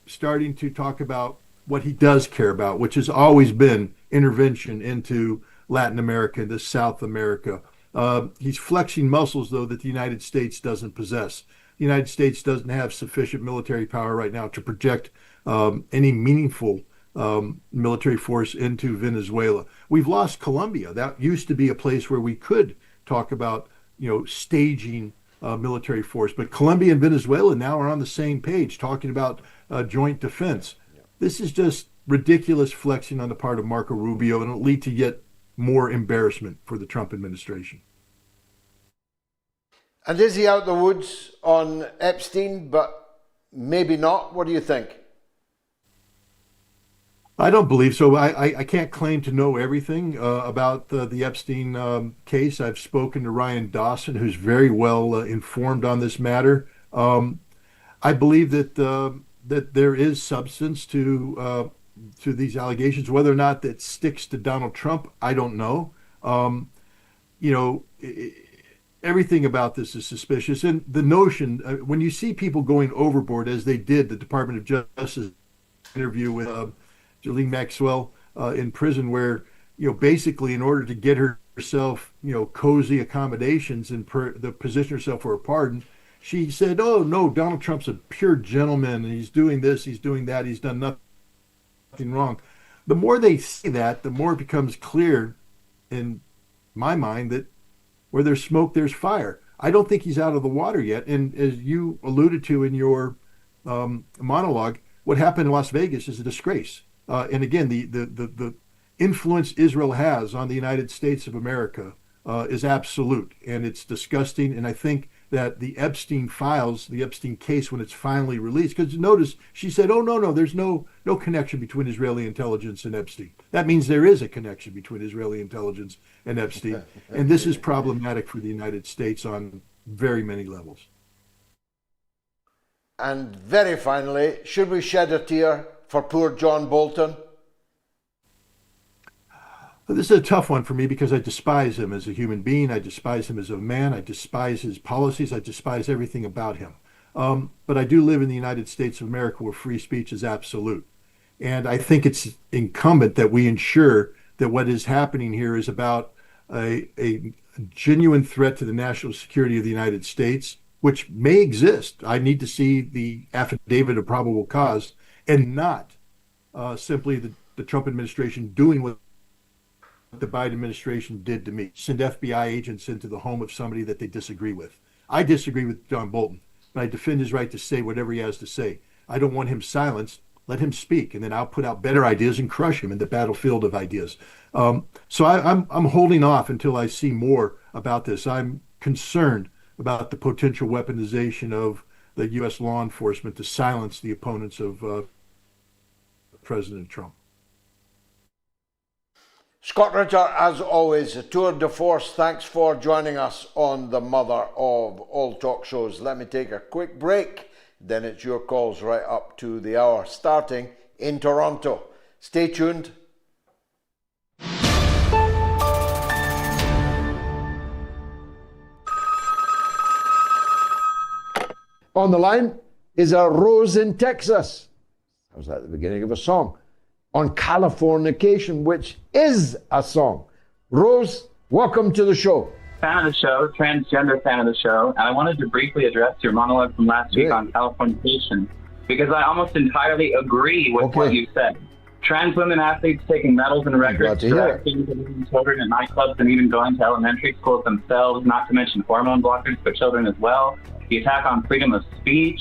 Speaker 7: starting to talk about what he does care about, which has always been intervention into Latin America, into South America. He's flexing muscles, though, that the United States doesn't possess. The United States doesn't have sufficient military power right now to project any meaningful military force into Venezuela. We've lost Colombia. That used to be a place where we could talk about, staging military force. But Colombia and Venezuela now are on the same page, talking about joint defense. This is just ridiculous flexing on the part of Marco Rubio, and it'll lead to yet more embarrassment for the Trump administration.
Speaker 4: And is he out the woods on Epstein, but maybe not? What do you think?
Speaker 7: I don't believe so. I can't claim to know everything about the Epstein case. I've spoken to Ryan Dawson, who's very well informed on this matter. I believe that there is substance to these allegations. Whether or not that sticks to Donald Trump, I don't know. Everything about this is suspicious. And the notion, when you see people going overboard, as they did, the Department of Justice interview with Ghislaine Maxwell in prison, where basically in order to get herself, cozy accommodations and position herself for a pardon, she said, "Oh no, Donald Trump's a pure gentleman, and he's doing this, he's doing that, he's done nothing wrong." The more they say that, the more it becomes clear in my mind that where there's smoke, there's fire. I don't think he's out of the water yet. And as you alluded to in your monologue, what happened in Las Vegas is a disgrace. And again, the influence Israel has on the United States of America is absolute, and it's disgusting. And I think that the Epstein files, the Epstein case, when it's finally released, because notice she said, "Oh no, there's no connection between Israeli intelligence and Epstein." That means there is a connection between Israeli intelligence and Epstein, and this is problematic for the United States on very many levels.
Speaker 4: And very finally, should we shed a tear for poor John Bolton?
Speaker 7: This is a tough one for me because I despise him as a human being. I despise him as a man. I despise his policies. I despise everything about him. But I do live in the United States of America where free speech is absolute. And I think it's incumbent that we ensure that what is happening here is about a genuine threat to the national security of the United States, which may exist. I need to see the affidavit of probable cause and not simply the Trump administration doing what the Biden administration did to me. Send FBI agents into the home of somebody that they disagree with. I disagree with John Bolton, but I defend his right to say whatever he has to say. I don't want him silenced. Let him speak, and then I'll put out better ideas and crush him in the battlefield of ideas. So I'm holding off until I see more about this. I'm concerned about the potential weaponization of the U.S. law enforcement to silence the opponents of President Trump.
Speaker 4: Scott Ritter, as always, a tour de force. Thanks for joining us on the mother of all talk shows. Let me take a quick break, then it's your calls right up to the hour, starting in Toronto. Stay tuned. On the line is a Rose in Texas. I was at the beginning of a song on Californication, which is a song. Rose, welcome to the show.
Speaker 8: Fan of the show, transgender fan of the show, and I wanted to briefly address your monologue from last week on Californication, because I almost entirely agree with what you said. Trans women athletes taking medals and records, directing children at nightclubs, and even going to elementary schools themselves, not to mention hormone blockers for children as well. The attack on freedom of speech,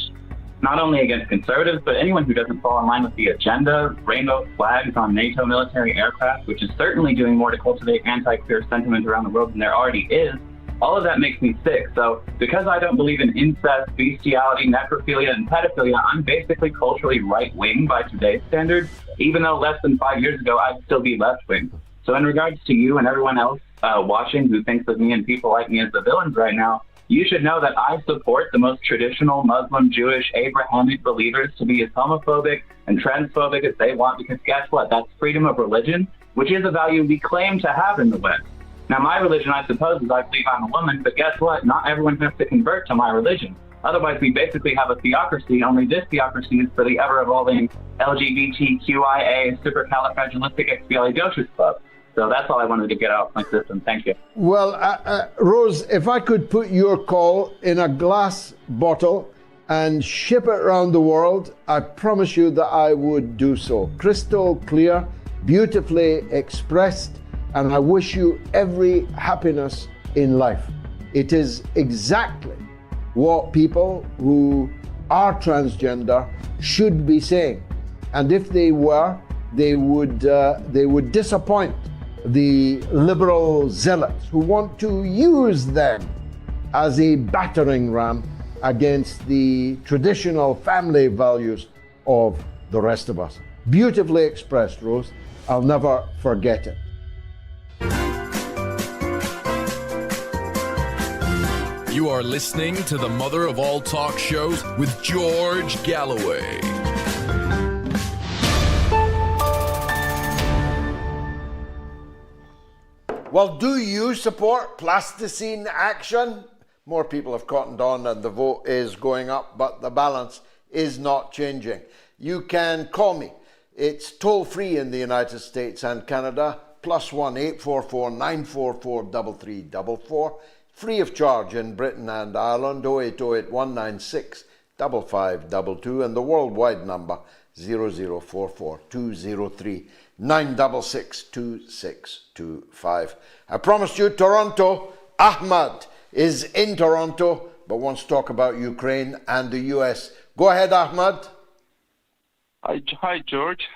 Speaker 8: not only against conservatives, but anyone who doesn't fall in line with the agenda, rainbow flags on NATO military aircraft, which is certainly doing more to cultivate anti-queer sentiment around the world than there already is. All of that makes me sick. So because I don't believe in incest, bestiality, necrophilia, and pedophilia, I'm basically culturally right-wing by today's standards, even though less than 5 years ago, I'd still be left-wing. So in regards to you and everyone else watching who thinks of me and people like me as the villains right now, you should know that I support the most traditional Muslim, Jewish, Abrahamic believers to be as homophobic and transphobic as they want, because guess what? That's freedom of religion, which is a value we claim to have in the West. Now, my religion, I suppose, is I believe I'm a woman, but guess what? Not everyone has to convert to my religion. Otherwise, we basically have a theocracy, only this theocracy is for the ever-evolving LGBTQIA supercalifragilisticexpialidocious club. So that's all I wanted to get out of my system. Thank you.
Speaker 4: Well, Rose, if I could put your call in a glass bottle and ship it around the world, I promise you that I would do so. Crystal clear, beautifully expressed, and I wish you every happiness in life. It is exactly what people who are transgender should be saying. And if they were, they would disappoint the liberal zealots who want to use them as a battering ram against the traditional family values of the rest of us. Beautifully expressed, Rose. I'll never forget it.
Speaker 6: You are listening to the mother of all talk shows with George Galloway.
Speaker 4: Well, do you support Plasticine Action? More people have cottoned on and the vote is going up, but the balance is not changing. You can call me. It's toll-free in the United States and Canada, +1 844 944 3344. Free of charge in Britain and Ireland, 0808 196 5522, and the worldwide number 0044 203 966 2625. I promised you Toronto. Ahmad is in Toronto but wants to talk about Ukraine and the US. Go ahead, Ahmad.
Speaker 9: Hi, George.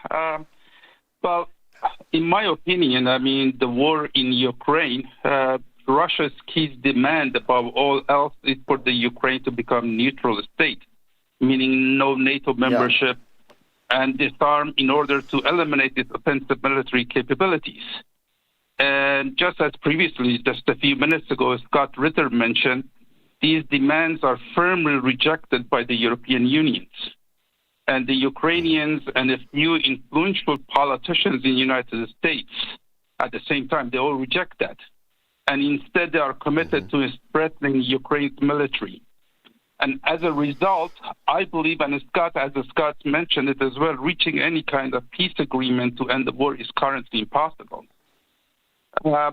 Speaker 9: Well, in my opinion, I mean, the war in Ukraine, Russia's key demand above all else is for the Ukraine to become neutral state, meaning no NATO membership, and disarm in order to eliminate its offensive military capabilities. And just as previously, just a few minutes ago, Scott Ritter mentioned, these demands are firmly rejected by the European Union. And the Ukrainians and a few influential politicians in the United States, at the same time, they all reject that. And instead, they are committed to strengthening Ukraine's military. And as a result, I believe, and as Scott mentioned it as well, reaching any kind of peace agreement to end the war is currently impossible. I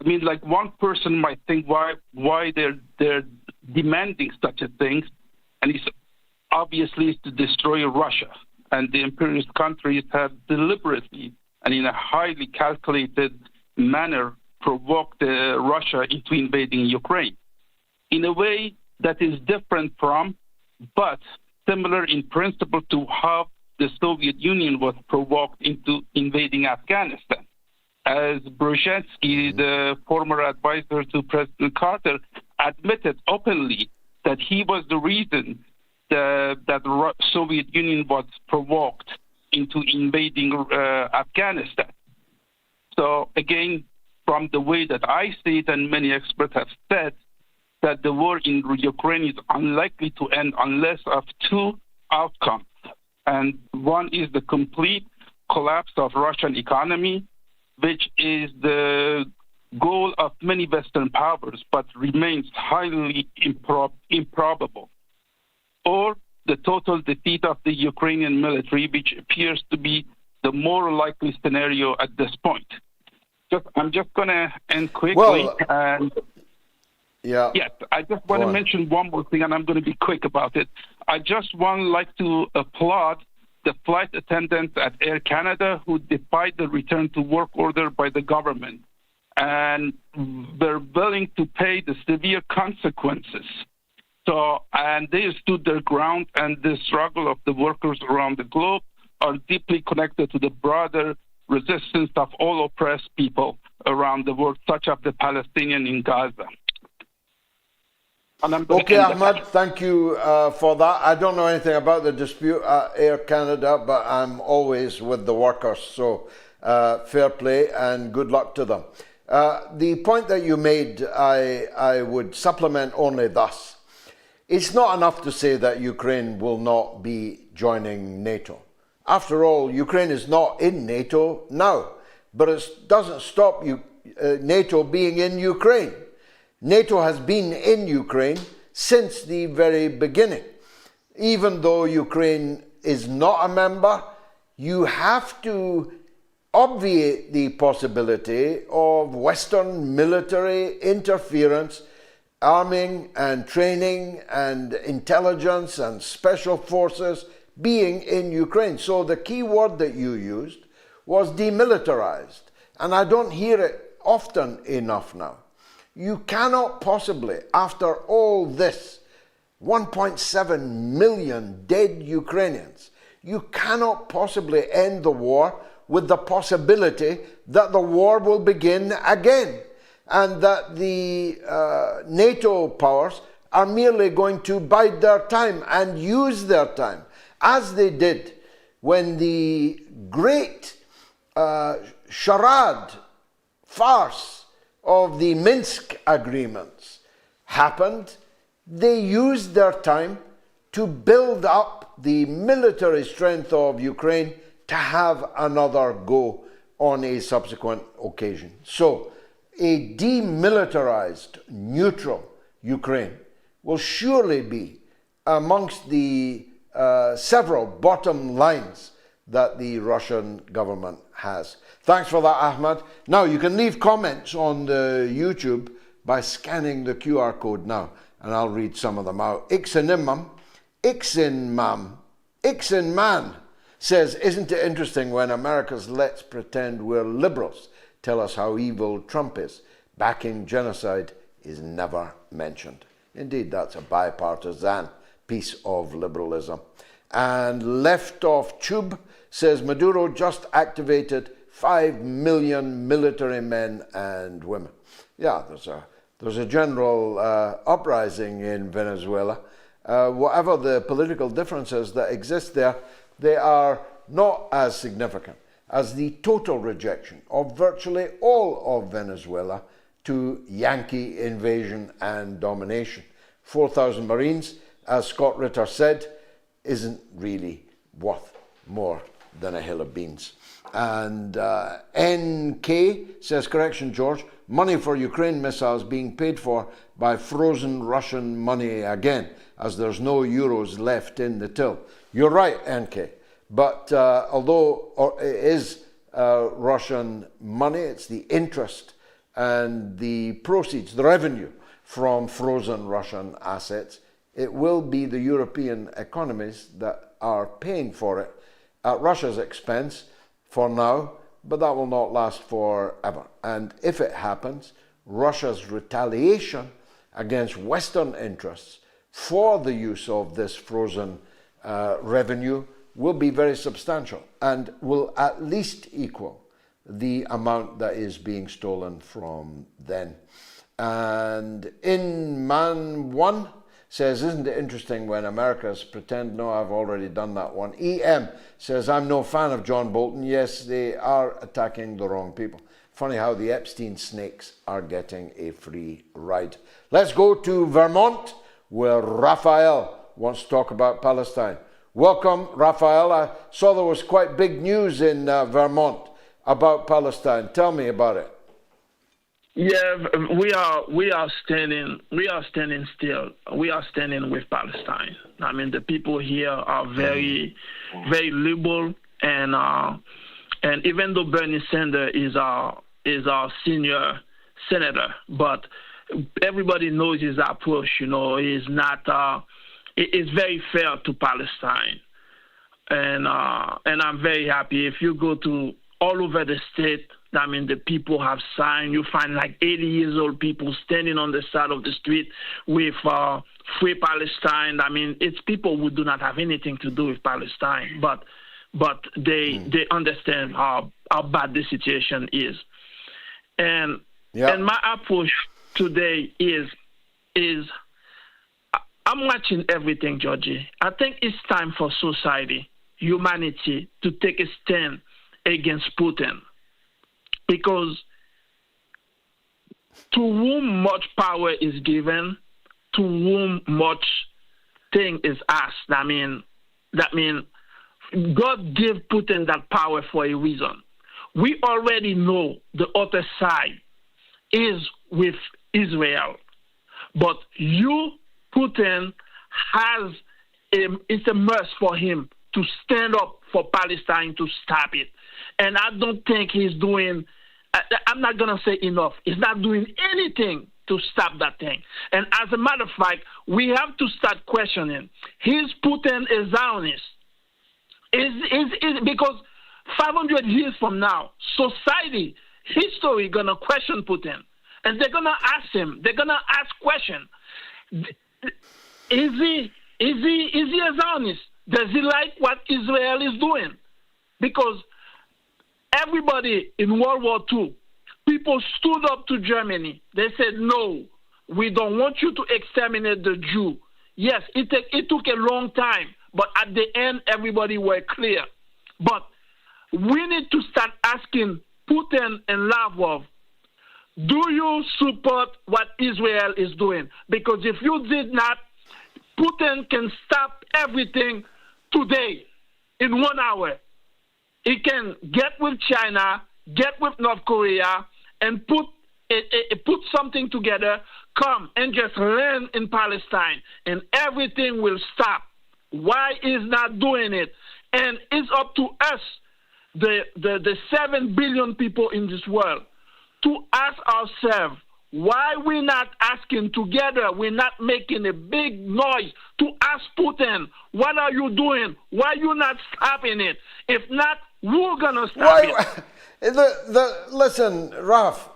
Speaker 9: mean, like, one person might think why they're demanding such a thing, and it's obviously to destroy Russia. And the imperialist countries have deliberately and in a highly calculated manner provoked Russia into invading Ukraine in a way that is different from, but similar in principle to how the Soviet Union was provoked into invading Afghanistan. As Brzezinski, the former advisor to President Carter, admitted openly that he was the reason that the Soviet Union was provoked into invading Afghanistan. So again, from the way that I see it, and many experts have said, that the war in Ukraine is unlikely to end unless of two outcomes. And one is the complete collapse of Russian economy, which is the goal of many Western powers, but remains highly improbable. Or the total defeat of the Ukrainian military, which appears to be the more likely scenario at this point. I'm just going to end quickly. Yes, I just want to mention one more thing, and I'm going to be quick about it. I just like to applaud the flight attendants at Air Canada who defied the return to work order by the government, and they're willing to pay the severe consequences. So, and they stood their ground, and the struggle of the workers around the globe are deeply connected to the broader resistance of all oppressed people around the world, such as the Palestinian in Gaza.
Speaker 4: Okay, Ahmad, thank you for that. I don't know anything about the dispute at Air Canada, but I'm always with the workers, so fair play and good luck to them. The point that you made, I would supplement only thus. It's not enough to say that Ukraine will not be joining NATO. After all, Ukraine is not in NATO now, but it doesn't stop NATO being in Ukraine. NATO has been in Ukraine since the very beginning. Even though Ukraine is not a member, you have to obviate the possibility of Western military interference, arming and training and intelligence and special forces being in Ukraine. So the key word that you used was demilitarized, and I don't hear it often enough now. You cannot possibly, after all this, 1.7 million dead Ukrainians, you cannot possibly end the war with the possibility that the war will begin again, and that the NATO powers are merely going to bide their time and use their time, as they did when the great charade, farce of the Minsk agreements happened. They used their time to build up the military strength of Ukraine to have another go on a subsequent occasion. So a demilitarized, neutral Ukraine will surely be amongst the several bottom lines that the Russian government has. Thanks for that, Ahmad. Now, you can leave comments on the YouTube by scanning the QR code now, and I'll read some of them out. Ixenman says, isn't it interesting when America's let's pretend we're liberals tell us how evil Trump is? Backing genocide is never mentioned. Indeed, that's a bipartisan piece of liberalism. And Left Off Tube says Maduro just activated 5 million military men and women. Yeah, there's a general uprising in Venezuela. Whatever the political differences that exist there, they are not as significant as the total rejection of virtually all of Venezuela to Yankee invasion and domination. 4,000 Marines, as Scott Ritter said, isn't really worth more than a hill of beans. And NK says, correction, George, money for Ukraine missiles being paid for by frozen Russian money again, as there's no euros left in the till. You're right, NK. But although it is Russian money, it's the interest and the proceeds, the revenue from frozen Russian assets, it will be the European economies that are paying for it at Russia's expense for now, but that will not last forever. And if it happens, Russia's retaliation against Western interests for the use of this frozen revenue will be very substantial and will at least equal the amount that is being stolen from them. And In-Man 1 says, isn't it interesting when America's pretend? No, I've already done that one. EM says, I'm no fan of John Bolton. Yes, they are attacking the wrong people. Funny how the Epstein snakes are getting a free ride. Let's go to Vermont, where Raphael wants to talk about Palestine. Welcome, Raphael. I saw there was quite big news in Vermont about Palestine. Tell me about it.
Speaker 10: Yeah, we are standing still. We are standing with Palestine. I mean, the people here are very liberal, and even though Bernie Sanders is our senior senator, but everybody knows his approach. You know, is not. It's very fair to Palestine, and I'm very happy. If you go to all over the state, I mean, the people have signed. You find like 80 years old people standing on the side of the street with Free Palestine. I mean, it's people who do not have anything to do with Palestine, but they understand how bad the situation is. And my approach today is I'm watching everything, Georgie. I think it's time for society, humanity, to take a stand against Putin. Because to whom much power is given, to whom much thing is asked. That means God gave Putin that power for a reason. We already know the other side is with Israel. But Putin it's a must for him to stand up for Palestine to stop it. And I don't think he's doing, I'm not going to say enough. He's not doing anything to stop that thing. And as a matter of fact, we have to start questioning. Is Putin a Zionist? Because 500 years from now, society, history going to question Putin. And they're going to ask him, they're going to ask questions. Is he a Zionist? Does he like what Israel is doing? Because everybody in World War II, people stood up to Germany. They said, no, we don't want you to exterminate the Jew. Yes, it took a long time, but at the end, everybody were clear. But we need to start asking Putin and Lavrov, do you support what Israel is doing? Because if you did not, Putin can stop everything today in 1 hour. He can get with China, get with North Korea, and put something together, come and just land in Palestine, and everything will stop. Why is not doing it? And it's up to us, the 7 billion people in this world, to ask ourselves, why we're not asking together, we're not making a big noise to ask Putin, what are you doing? Why you not stopping it? If not, we're going to stop it.
Speaker 4: Listen, Raf,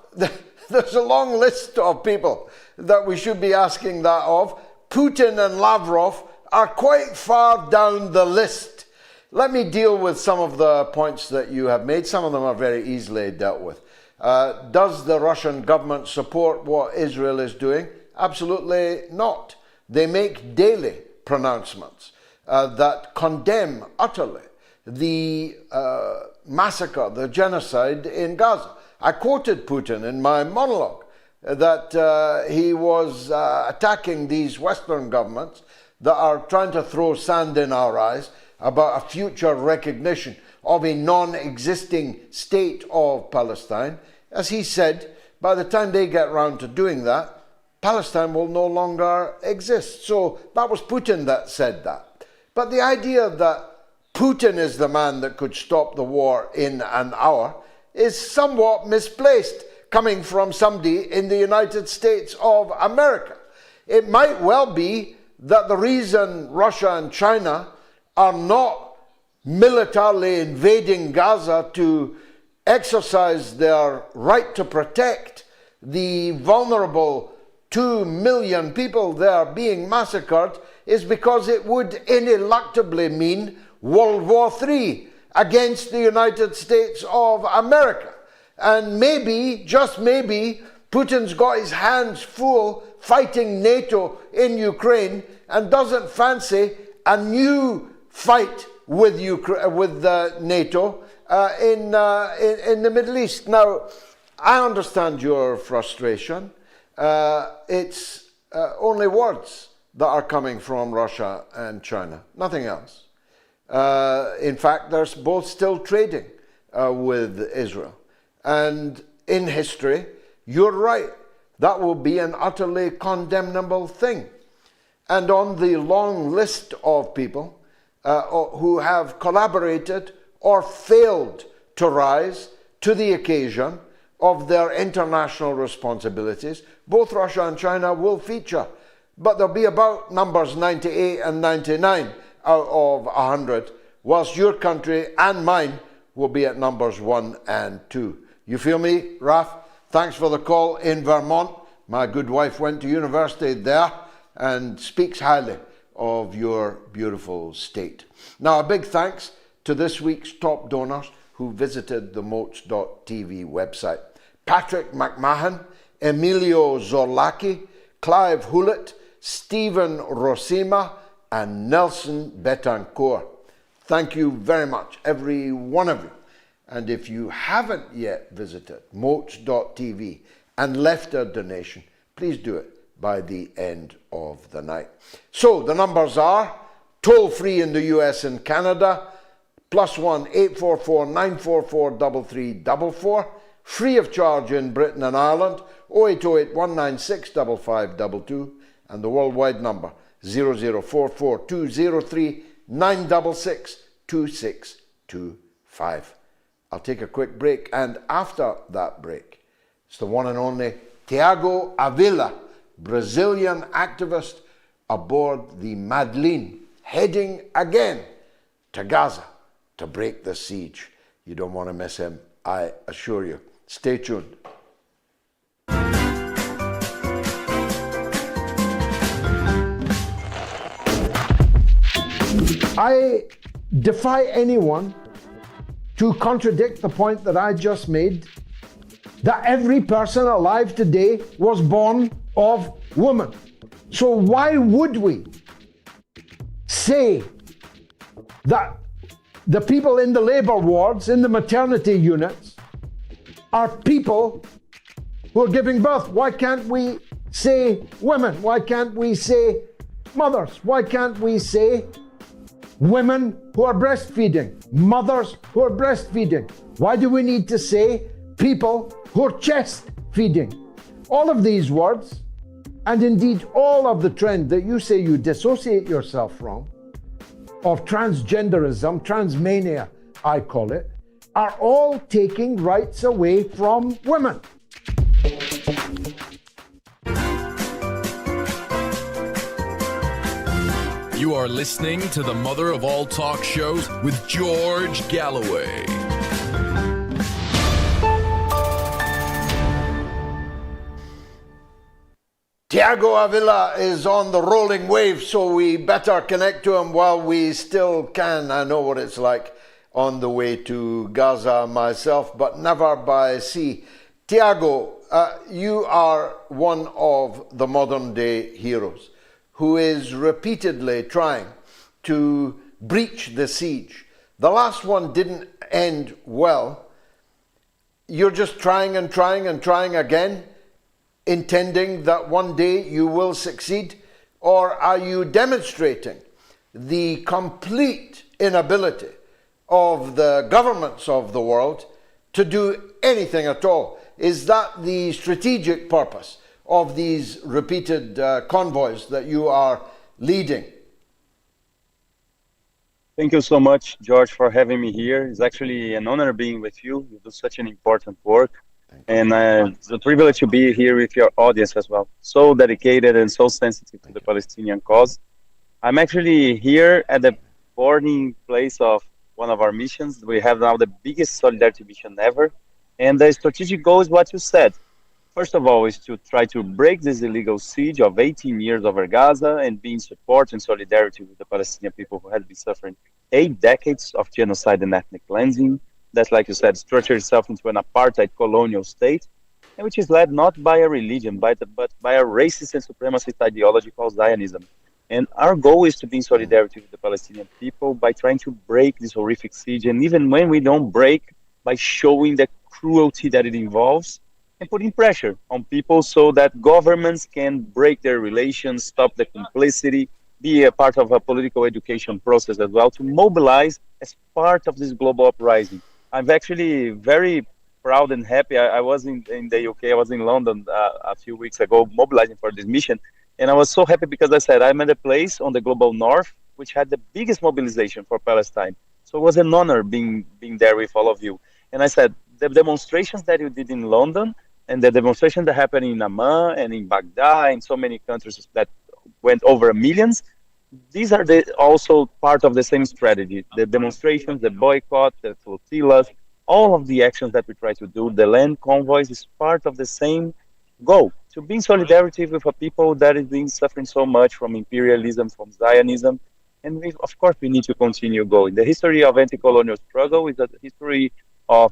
Speaker 4: there's a long list of people that we should be asking that of. Putin and Lavrov are quite far down the list. Let me deal with some of the points that you have made. Some of them are very easily dealt with. Does the Russian government support what Israel is doing? Absolutely not. They make daily pronouncements that condemn utterly the massacre, the genocide in Gaza. I quoted Putin in my monologue that he was attacking these Western governments that are trying to throw sand in our eyes about a future recognition of a non-existing state of Palestine. As he said, by the time they get round to doing that, Palestine will no longer exist. So that was Putin that said that. But the idea that Putin is the man that could stop the war in an hour is somewhat misplaced, coming from somebody in the United States of America. It might well be that the reason Russia and China are not militarily invading Gaza to exercise their right to protect the vulnerable 2 million people there being massacred is because it would ineluctably mean World War III against the United States of America. And maybe, just maybe, Putin's got his hands full fighting NATO in Ukraine and doesn't fancy a new fight with NATO in the Middle East. Now, I understand your frustration. It's only words that are coming from Russia and China, nothing else. In fact, they're both still trading with Israel. And in history, you're right, that will be an utterly condemnable thing. And on the long list of people who have collaborated or failed to rise to the occasion of their international responsibilities, both Russia and China will feature. But there'll be about numbers 98 and 99 out of 100, whilst your country and mine will be at numbers 1 and 2. You feel me, Raf? Thanks for the call in Vermont. My good wife went to university there and speaks highly of your beautiful state. Now, a big thanks to this week's top donors who visited the MOATS.tv website. Patrick McMahon, Emilio Zorlaki, Clive Hewlett, Stephen Rosima, and Nelson Betancourt. Thank you very much, every one of you. And if you haven't yet visited MOATS.tv and left a donation, please do it by the end of the night. So the numbers are toll-free in the US and Canada, +1 844 944 3344, free of charge in Britain and Ireland, 0808 196 5522, and the worldwide number 0044 203 966 2625. I'll take a quick break, and after that break, it's the one and only Thiago Ávila, Brazilian activist aboard the Madleeen, heading again to Gaza to break the siege. You don't want to miss him, I assure you. Stay tuned. I defy anyone to contradict the point that I just made, that every person alive today was born of woman. So why would we say that the people in the labor wards, in the maternity units, are people who are giving birth? Why can't we say women? Why can't we say mothers? Why can't we say women who are breastfeeding, mothers who are breastfeeding? Why do we need to say people who are chest feeding? All of these words, and indeed all of the trend that you say you dissociate yourself from, of transgenderism, transmania, I call it, are all taking rights away from women.
Speaker 6: You are listening to the mother of all talk shows with George Galloway.
Speaker 4: Thiago Ávila is on the rolling wave, so we better connect to him while we still can. I know what it's like on the way to Gaza myself, but never by sea. Thiago, you are one of the modern day heroes who is repeatedly trying to breach the siege. The last one didn't end well. You're just trying and trying and trying again, intending that one day you will succeed? Or are you demonstrating the complete inability of the governments of the world to do anything at all? Is that the strategic purpose of these repeated convoys that you are leading?
Speaker 11: Thank you so much, George, for having me here. It's actually an honor being with you. You do such an important work. And it's a privilege to be here with your audience as well. So dedicated and so sensitive to the Palestinian cause. I'm actually here at the boarding place of one of our missions. We have now the biggest solidarity mission ever. And the strategic goal is what you said. First of all, is to try to break this illegal siege of 18 years over Gaza and be in support and solidarity with the Palestinian people who had been suffering 8 decades of genocide and ethnic cleansing. That, like you said, structured itself into an apartheid colonial state, and which is led not by a religion, but by a racist and supremacist ideology called Zionism. And our goal is to be in solidarity with the Palestinian people by trying to break this horrific siege, and even when we don't break, by showing the cruelty that it involves, and putting pressure on people so that governments can break their relations, stop the complicity, be a part of a political education process as well, to mobilize as part of this global uprising. I'm actually very proud and happy. I was in the UK, I was in London a few weeks ago mobilizing for this mission. And I was so happy because I said, I'm at a place on the global north, which had the biggest mobilization for Palestine. So it was an honor being there with all of you. And I said, the demonstrations that you did in London and the demonstrations that happened in Amman and in Baghdad and so many countries that went over millions, these are also part of the same strategy. The demonstrations, the boycott, the flotillas, all of the actions that we try to do, the land convoys is part of the same goal, to be in solidarity with a people that is being suffering so much from imperialism, from Zionism. And of course, we need to continue going. The history of anti-colonial struggle is a history of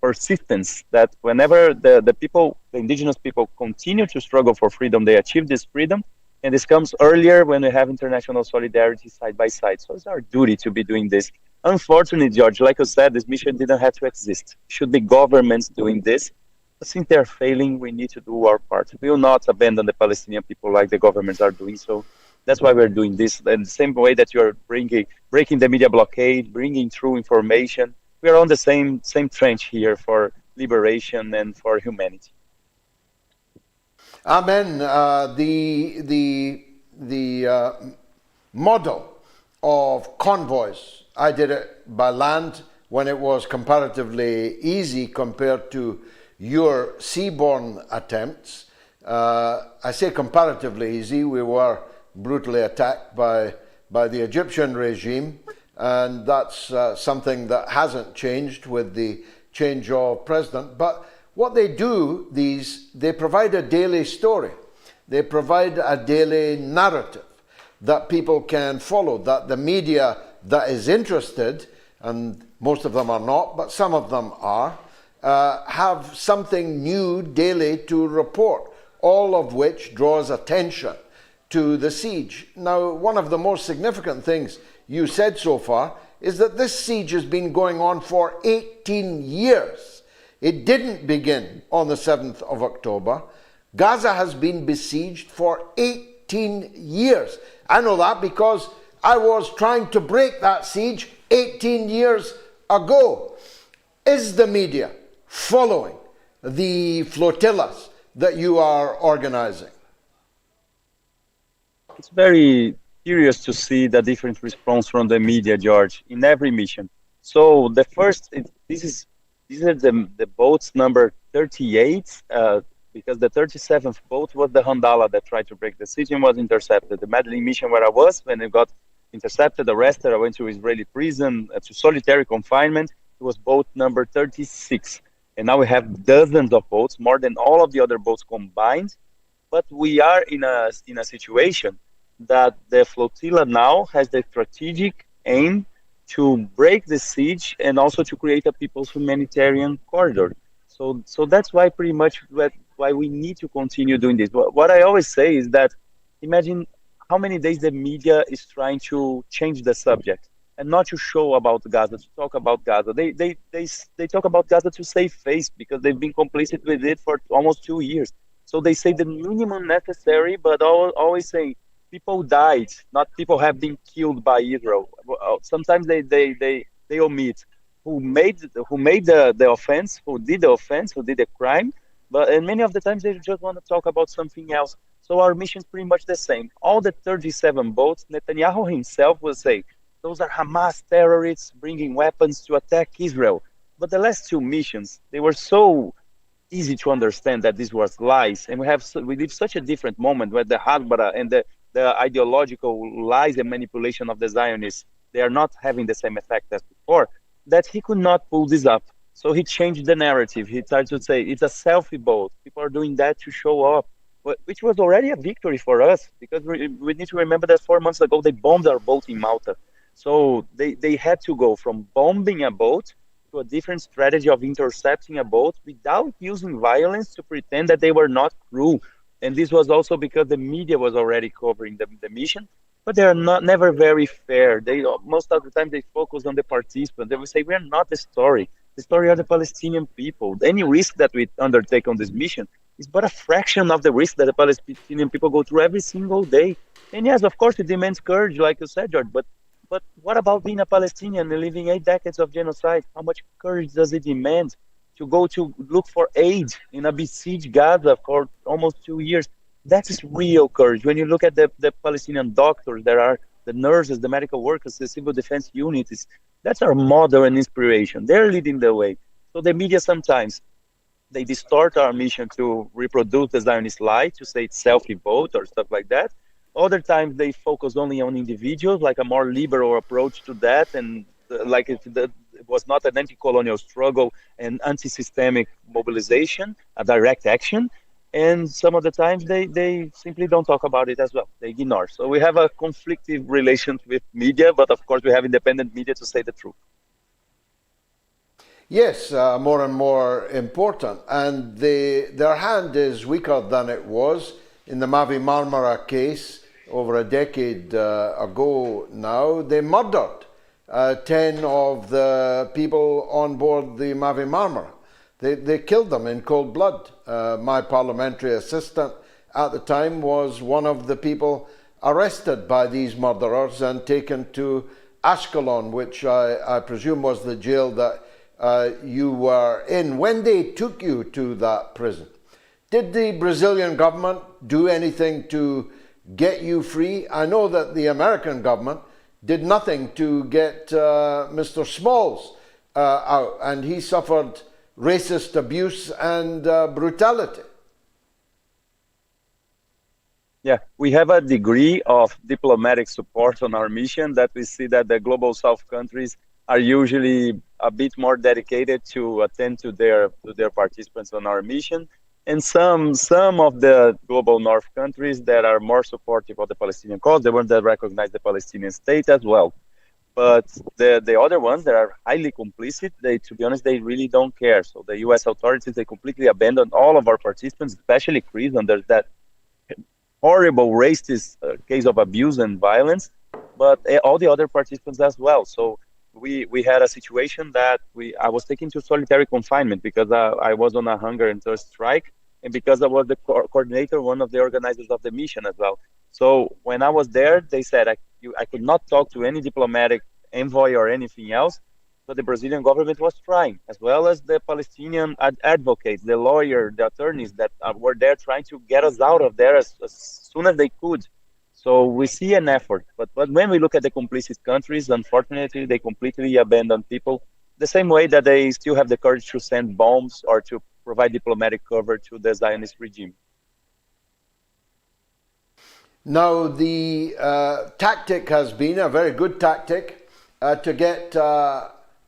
Speaker 11: persistence, that whenever the people, the indigenous people continue to struggle for freedom, they achieve this freedom. And this comes earlier when we have international solidarity side by side. So it's our duty to be doing this. Unfortunately, George, like I said, this mission didn't have to exist. Should be governments doing this. But since they're failing, we need to do our part. We will not abandon the Palestinian people like the governments are doing. So that's why we're doing this. And the same way that you're breaking the media blockade, bringing true information, we are on the same trench here for liberation and for humanity.
Speaker 4: Amen. The model of convoys, I did it by land when it was comparatively easy compared to your seaborne attempts. I say comparatively easy. We were brutally attacked by the Egyptian regime, and that's something that hasn't changed with the change of president. But what they do, they provide a daily story. They provide a daily narrative that people can follow, that the media that is interested, and most of them are not, but some of them are, have something new daily to report, all of which draws attention to the siege. Now, one of the most significant things you said so far is that this siege has been going on for 18 years. It didn't begin on the 7th of October. Gaza has been besieged for 18 years. I know that because I was trying to break that siege 18 years ago. Is the media following the flotillas that you are organizing?
Speaker 11: It's very curious to see the different response from the media, George, in every mission. So the first, these are the boats number 38, because the 37th boat was the Handala that tried to break the siege and was intercepted. The Madleeen mission where I was, when it got intercepted, arrested, I went to Israeli prison, to solitary confinement. It was boat number 36. And now we have dozens of boats, more than all of the other boats combined. But we are in a situation that the flotilla now has the strategic aim to break the siege and also to create a people's humanitarian corridor. So that's why pretty much why we need to continue doing this. What I always say is that imagine how many days the media is trying to change the subject and not to show about Gaza, to talk about Gaza. They talk about Gaza to save face because they've been complicit with it for almost 2 years. So they say the minimum necessary, but always saying people died, not people have been killed by Israel. Sometimes they omit who made the offense, who did the offense, who did the crime, and many of the times they just want to talk about something else. So our mission is pretty much the same. All the 37 boats, Netanyahu himself will say, those are Hamas terrorists bringing weapons to attack Israel. But the last two missions, they were so easy to understand that this was lies, and we live such a different moment where the Harbara and the ideological lies and manipulation of the Zionists, they are not having the same effect as before, that he could not pull this up. So he changed the narrative. He tried to say it's a selfie boat. People are doing that to show up, which was already a victory for us, because we need to remember that 4 months ago they bombed our boat in Malta. So they had to go from bombing a boat to a different strategy of intercepting a boat without using violence to pretend that they were not crew. And this was also because the media was already covering the mission, but they are never very fair. Most of the time they focus on the participants. They will say, we are not the story. The story are the Palestinian people. Any risk that we undertake on this mission is but a fraction of the risk that the Palestinian people go through every single day. And yes, of course, it demands courage, like you said, George, but what about being a Palestinian and living 8 decades of genocide? How much courage does it demand to go to look for aid in a besieged Gaza for almost 2 years? That is real courage. When you look at the Palestinian doctors, there are the nurses, the medical workers, the civil defense units, that's our model and inspiration. They're leading the way. So the media sometimes, they distort our mission to reproduce the Zionist lie, to say it's self-vote or stuff like that. Other times they focus only on individuals, like a more liberal approach to that, and like it was not an anti-colonial struggle and anti-systemic mobilization, a direct action. And some of the times they simply don't talk about it as well. They ignore. So we have a conflictive relation with media, but of course we have independent media to say the truth.
Speaker 4: Yes, more and more important. And their hand is weaker than it was in the mavimarmara case over a decade ago now. They murdered 10 of the people on board the mavimarmara. They killed them in cold blood. My parliamentary assistant at the time was one of the people arrested by these murderers and taken to Ashkelon, which I presume was the jail that you were in. When they took you to that prison, did the Brazilian government do anything to get you free? I know that the American government did nothing to get Mr. Smalls out, and he suffered racist abuse and brutality.
Speaker 11: Yeah, we have a degree of diplomatic support on our mission that we see that the global south countries are usually a bit more dedicated to attend to their participants on our mission. And some of the global north countries that are more supportive of the Palestinian cause, the ones that recognize the Palestinian state as well. But the other ones that are highly complicit, to be honest, they really don't care. So the U.S. authorities, they completely abandoned all of our participants, especially Chris, under that horrible racist case of abuse and violence, but all the other participants as well. So we had a situation that I was taken to solitary confinement because I was on a hunger and thirst strike, and because I was the coordinator, one of the organizers of the mission as well. So when I was there, they said I could not talk to any diplomatic envoy or anything else, but the Brazilian government was trying, as well as the Palestinian advocates, the lawyer, the attorneys that were there trying to get us out of there as soon as they could. So we see an effort, but when we look at the complicit countries, unfortunately, they completely abandon people the same way that they still have the courage to send bombs or to provide diplomatic cover to the Zionist regime.
Speaker 4: Now, the tactic has been a very good tactic to get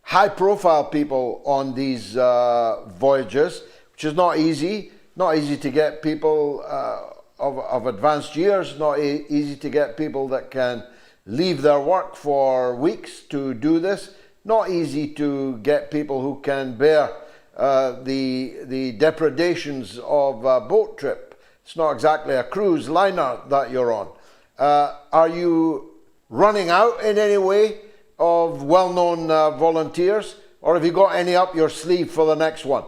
Speaker 4: high-profile people on these voyages, which is not easy. Not easy to get people of advanced years, not easy to get people that can leave their work for weeks to do this. Not easy to get people who can bear the depredations of a boat trip. It's not exactly a cruise liner that you're on. Are you running out in any way of well-known volunteers, or have you got any up your sleeve for the next one?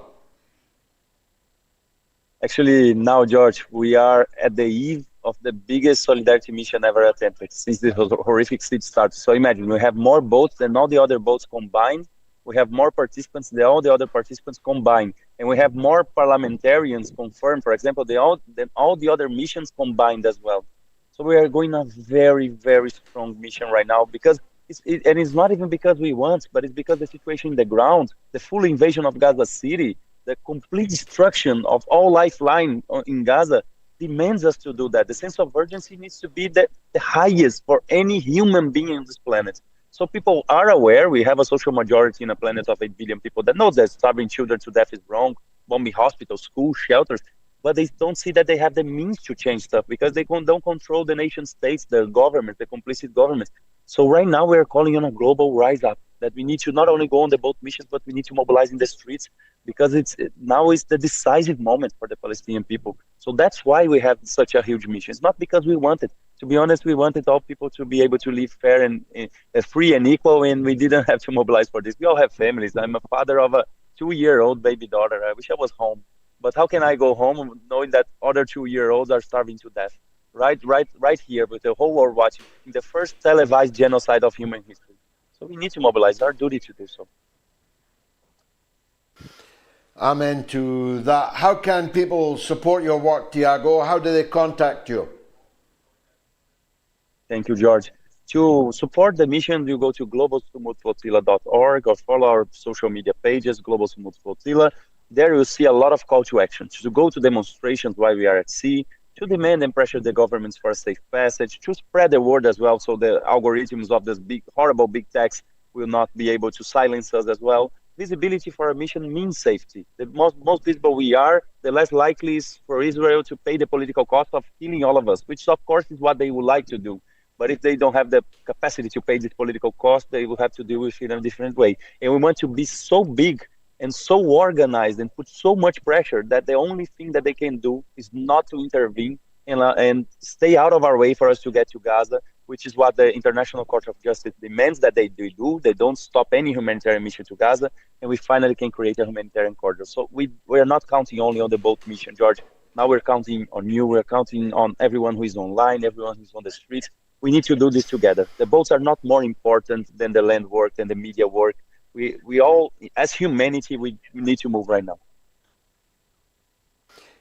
Speaker 11: Actually, now, George, we are at the eve of the biggest solidarity mission ever attempted since the horrific siege started. So imagine, we have more boats than all the other boats combined. We have more participants than all the other participants combined. And we have more parliamentarians confirmed, for example, than all the other missions combined as well. So we are going on a very, very strong mission right now, because and it's not even because we want, but it's because the situation in the ground, the full invasion of Gaza City, the complete destruction of all lifeline in Gaza demands us to do that. The sense of urgency needs to be the highest for any human being on this planet. So people are aware. We have a social majority in a planet of 8 billion people that knows that starving children to death is wrong, bombing hospitals, schools, shelters, but they don't see that they have the means to change stuff because they don't control the nation states, the government, the complicit governments. So right now we are calling on a global rise up, that we need to not only go on the boat missions, but we need to mobilize in the streets, because now is the decisive moment for the Palestinian people. So that's why we have such a huge mission. It's not because we wanted. To be honest, we wanted all people to be able to live fair and free and equal, and we didn't have to mobilize for this. We all have families. I'm a father of a 2-year-old baby daughter. I wish I was home. But how can I go home knowing that other 2-year-olds are starving to death? Right here, with the whole world watching, in the first televised genocide of human history. So we need to mobilize, our duty to do so.
Speaker 4: Amen to that. How can people support your work, Thiago? How do they contact you?
Speaker 11: Thank you, George. To support the mission, you go to globalsumudflotilla.org or follow our social media pages, Global Sumud Flotilla. There you'll see a lot of call to action. To go to demonstrations while we are at sea, to demand and pressure the governments for a safe passage, to spread the word as well, so the algorithms of this horrible big techs will not be able to silence us as well. Visibility for a mission means safety. The most visible we are, the less likely is for Israel to pay the political cost of killing all of us, which of course is what they would like to do. But if they don't have the capacity to pay this political cost, they will have to deal with it in a different way. And we want to be so big and so organized and put so much pressure that the only thing that they can do is not to intervene and stay out of our way for us to get to Gaza, which is what the International Court of Justice demands that they do. They don't stop any humanitarian mission to Gaza, and we finally can create a humanitarian corridor. So we are not counting only on the boat mission, George. Now we're counting on you. We're counting on everyone who is online, everyone who's on the streets. We need to do this together. The boats are not more important than the land work, than the media work. We all, as humanity, we need to move right now.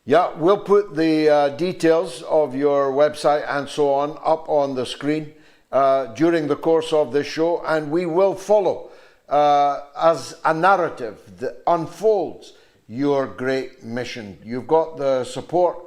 Speaker 4: Yeah, we'll put the details of your website and so on up on the screen during the course of this show, and we will follow as a narrative that unfolds your great mission. You've got the support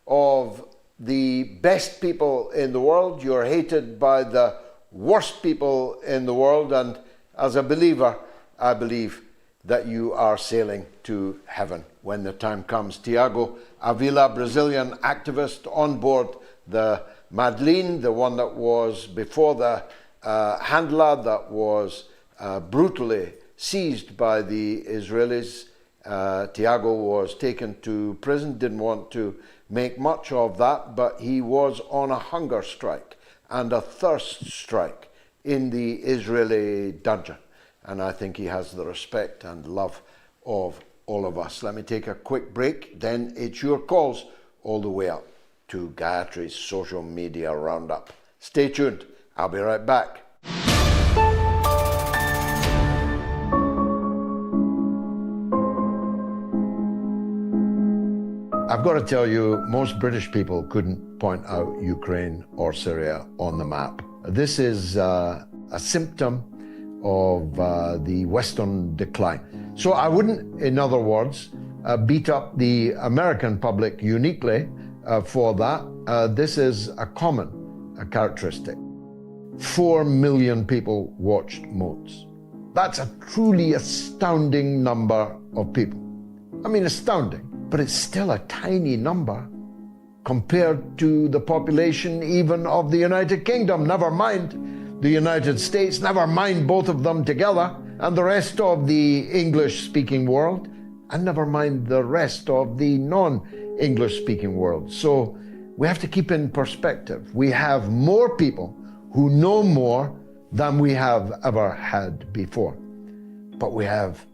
Speaker 4: of the best people in the world. You're hated by the worst people in the world, and as a believer, I believe that you are sailing to heaven when the time comes. Thiago Ávila, Brazilian activist on board the Madleeen, the one that was before the handler that was brutally seized by the Israelis. Thiago was taken to prison, didn't want to make much of that, but he was on a hunger strike and a thirst strike in the Israeli dungeon. And I think he has the respect and love of all of us. Let me take a quick break, then it's your calls all the way up to Gayatri's social media roundup. Stay tuned, I'll be right back. I've got to tell you, most British people couldn't point out Ukraine or Syria on the map. This is a symptom of the Western decline. So I wouldn't, in other words, beat up the American public uniquely for that. This is a common characteristic. 4 million people watched MOATS. That's a truly astounding number of people. I mean, astounding, but it's still a tiny number compared to the population even of the United Kingdom, never mind the United States, never mind both of them together, and the rest of the English-speaking world, and never mind the rest of the non-English-speaking world. So we have to keep in perspective. We have more people who know more than we have ever had before. But we have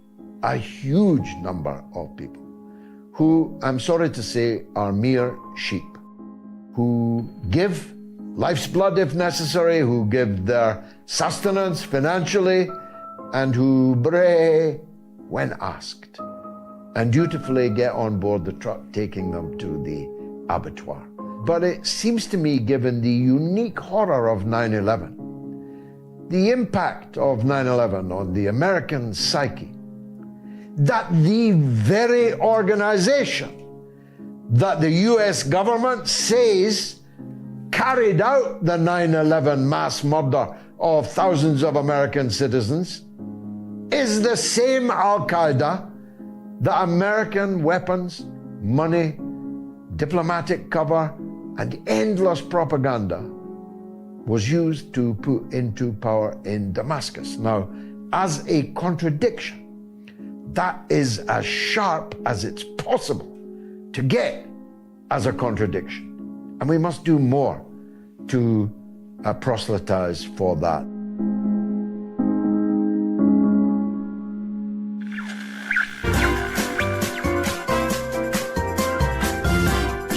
Speaker 4: a huge number of people who, I'm sorry to say, are mere sheep, who give life's blood if necessary, who give their sustenance financially, and who bray when asked, and dutifully get on board the truck taking them to the abattoir. But it seems to me, given the unique horror of 9/11, the impact of 9/11 on the American psyche, that the very organization that the US government says carried out the 9/11 mass murder of thousands of American citizens is the same Al-Qaeda that American weapons, money, diplomatic cover, and endless propaganda was used to put into power in Damascus. Now, as a contradiction, that is as sharp as it's possible to get as a contradiction. And we must do more to proselytize for that.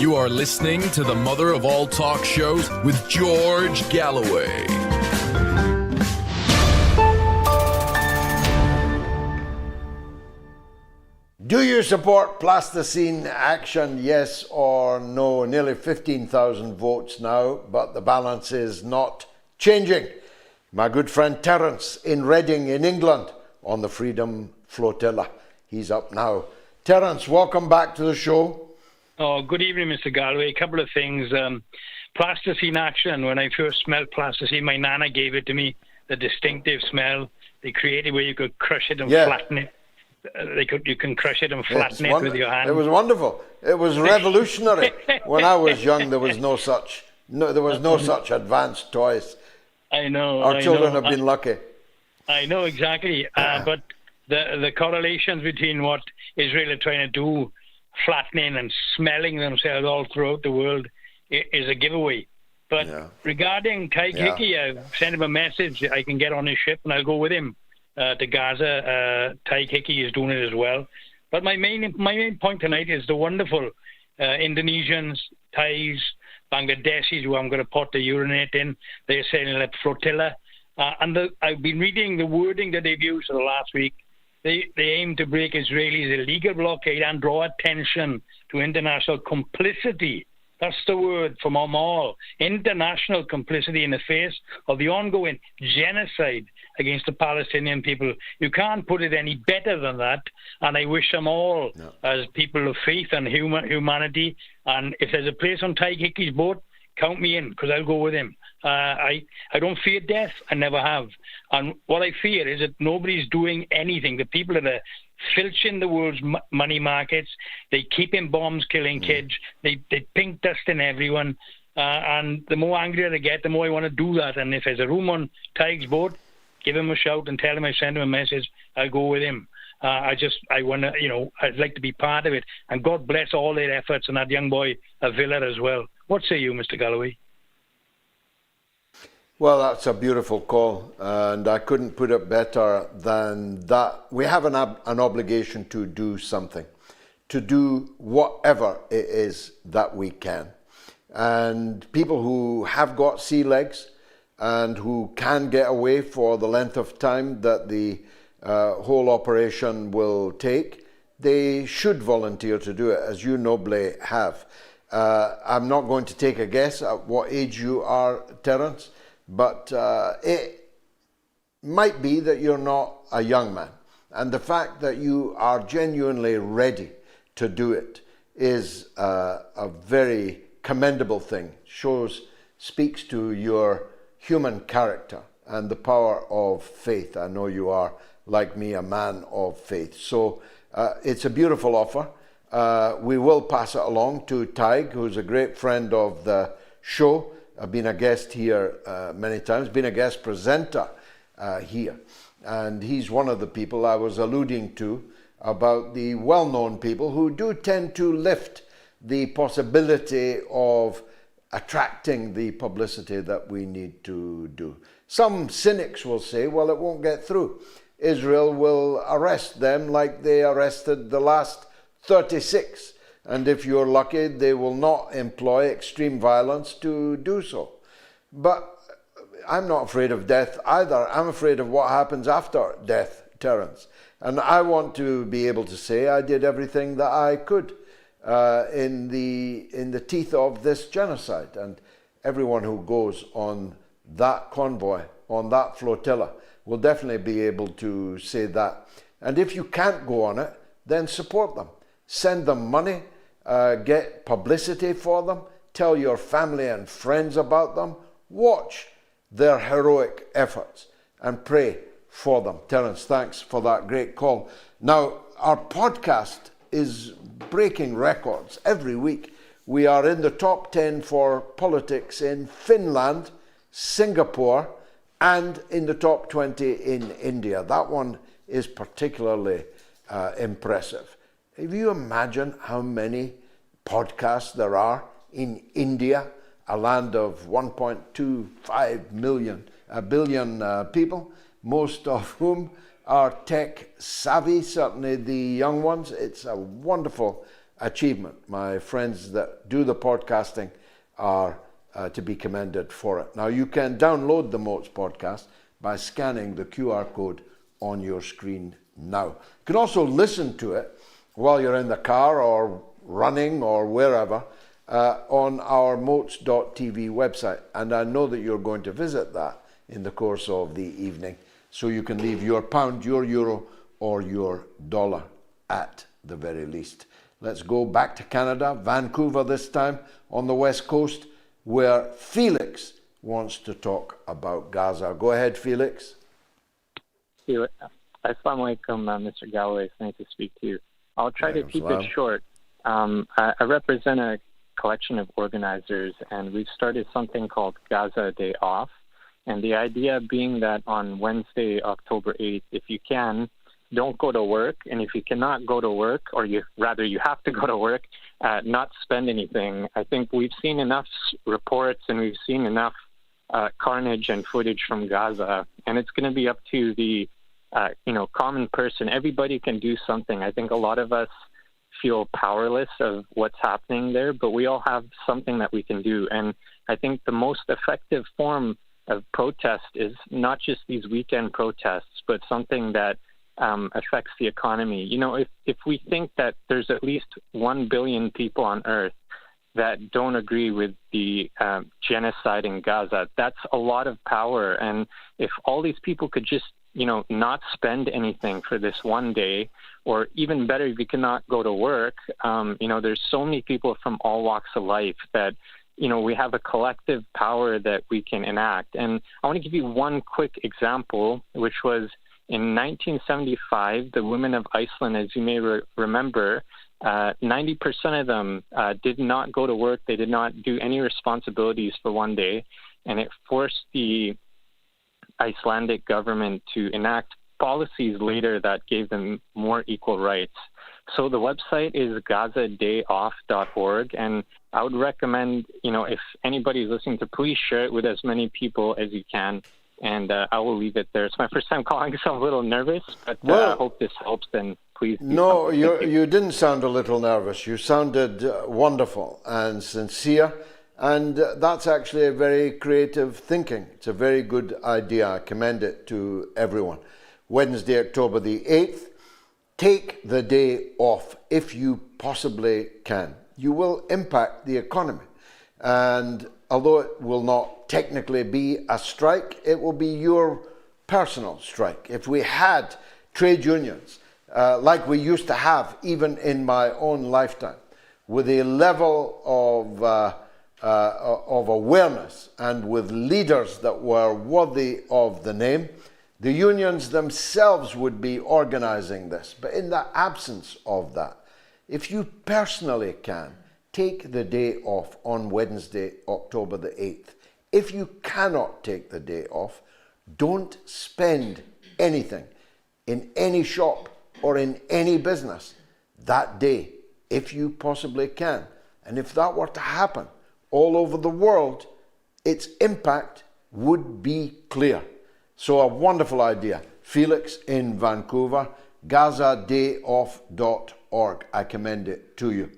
Speaker 6: You are listening to the mother of all talk shows with George Galloway.
Speaker 4: Do you support Plasticine Action, yes or no? Nearly 15,000 votes now, but the balance is not changing. My good friend Terence in Reading in England on the Freedom Flotilla. He's up now. Terence, welcome back to the show.
Speaker 12: Oh, good evening, Mr. Galloway. A couple of things. Plasticine Action, when I first smelled plasticine, my nana gave it to me, the distinctive smell. They created where you could crush it and flatten it. You can crush it and flatten it with your hand.
Speaker 4: It was wonderful. It was revolutionary. When I was young, there was no such advanced toys.
Speaker 12: I know.
Speaker 4: Our children have been lucky.
Speaker 12: I know exactly. But the correlations between what Israel are trying to do, flattening and smelling themselves all throughout the world, is a giveaway. But regarding Tyke Hickey, I've sent him a message. I can get on his ship and I'll go with him to Gaza. Tyke Hickey is doing it as well. But my main point tonight is the wonderful Indonesians, Thais, Bangladeshis, who I'm going to put the urinate in. They're saying a flotilla. I've been reading the wording that they've used for the last week. They aim to break Israelis' illegal blockade and draw attention to international complicity. That's the word from them all. International complicity in the face of the ongoing genocide against the Palestinian people. You can't put it any better than that. And I wish them all, as people of faith and humanity, and if there's a place on Tyke Hickey's boat, count me in, because I'll go with him. I don't fear death. I never have. And what I fear is that nobody's doing anything. The people that are filching the world's money markets, they keeping bombs, killing kids, they pink dusting everyone. And the more angry I get, the more I want to do that. And if there's a room on Tyke's boat, give him a shout and tell him I send him a message. I'll go with him. I want to, I'd like to be part of it. And God bless all their efforts and that young boy, Ávila, as well. What say you, Mr. Galloway?
Speaker 4: Well, that's a beautiful call, and I couldn't put it better than that. We have an obligation to do something, to do whatever it is that we can. And people who have got sea legs and who can get away for the length of time that the whole operation will take, they should volunteer to do it, as you nobly have. I'm not going to take a guess at what age you are, Terence, but it might be that you're not a young man. And the fact that you are genuinely ready to do it is a very commendable thing. Speaks to your human character and the power of faith. I know you are, like me, a man of faith. So it's a beautiful offer. We will pass it along to Tig, who's a great friend of the show. I've been a guest here many times, been a guest presenter here. And he's one of the people I was alluding to about the well-known people who do tend to lift the possibility of attracting the publicity that we need to do. Some cynics will say, well, it won't get through. Israel will arrest them like they arrested the last 36. And if you're lucky, they will not employ extreme violence to do so. But I'm not afraid of death either. I'm afraid of what happens after death, Terence. And I want to be able to say I did everything that I could in the teeth of this genocide. And everyone who goes on that convoy, on that flotilla, will definitely be able to say that. And if you can't go on it, then support them. Send them money, get publicity for them, tell your family and friends about them, watch their heroic efforts and pray for them. Terence, thanks for that great call. Now, our podcast is breaking records every week. We are in the top 10 for politics in Finland, Singapore, and in the top 20 in India. That one is particularly impressive. If you imagine how many podcasts there are in India, a land of 1.25 billion people, most of whom are tech savvy, certainly the young ones. It's a wonderful achievement. My friends that do the podcasting are to be commended for it. Now, you can download the MOATS podcast by scanning the QR code on your screen now. You can also listen to it while you're in the car or running or wherever on our MOATS.tv website. And I know that you're going to visit that in the course of the evening, so you can leave your pound, your euro, or your dollar at the very least. Let's go back to Canada, Vancouver this time, on the west coast, where Felix wants to talk about Gaza. Go ahead, Felix.
Speaker 13: Assalamu alaikum, Mr. Galloway. It's nice to speak to you. I'll try to keep it short. I represent a collection of organizers, and we've started something called Gaza Day Off. And the idea being that on Wednesday, October 8th, if you can, don't go to work. And if you cannot go to work, or you have to go to work, not spend anything. I think we've seen enough reports and we've seen enough carnage and footage from Gaza. And it's going to be up to the common person. Everybody can do something. I think a lot of us feel powerless of what's happening there, but we all have something that we can do. And I think the most effective form of protest is not just these weekend protests, but something that affects the economy. If we think that there's at least 1 billion people on Earth that don't agree with the genocide in Gaza, that's a lot of power. And if all these people could just not spend anything for this one day, or even better, if you cannot go to work, there's so many people from all walks of life that, we have a collective power that we can enact. And I want to give you one quick example, which was in 1975, the women of Iceland, as you may remember, 90% of them did not go to work. They did not do any responsibilities for one day. And it forced the Icelandic government to enact policies later that gave them more equal rights. So the website is gazadayoff.org, and I would recommend, if anybody's listening, to please share it with as many people as you can, and I will leave it there. It's my first time calling, so I'm a little nervous, but I hope this helps, and please.
Speaker 4: No, you didn't sound a little nervous. You sounded wonderful and sincere, and that's actually a very creative thinking. It's a very good idea. I commend it to everyone. Wednesday, October the 8th, Take the day off if you possibly can. You will impact the economy. And although it will not technically be a strike, it will be your personal strike. If we had trade unions like we used to have even in my own lifetime, with a level of awareness and with leaders that were worthy of the name, the unions themselves would be organizing this. But in the absence of that, if you personally can, take the day off on Wednesday, October the 8th. If you cannot take the day off, don't spend anything in any shop or in any business that day, if you possibly can. And if that were to happen all over the world, its impact would be clear. So a wonderful idea. Felix in Vancouver, gazadayoff.org. I commend it to you.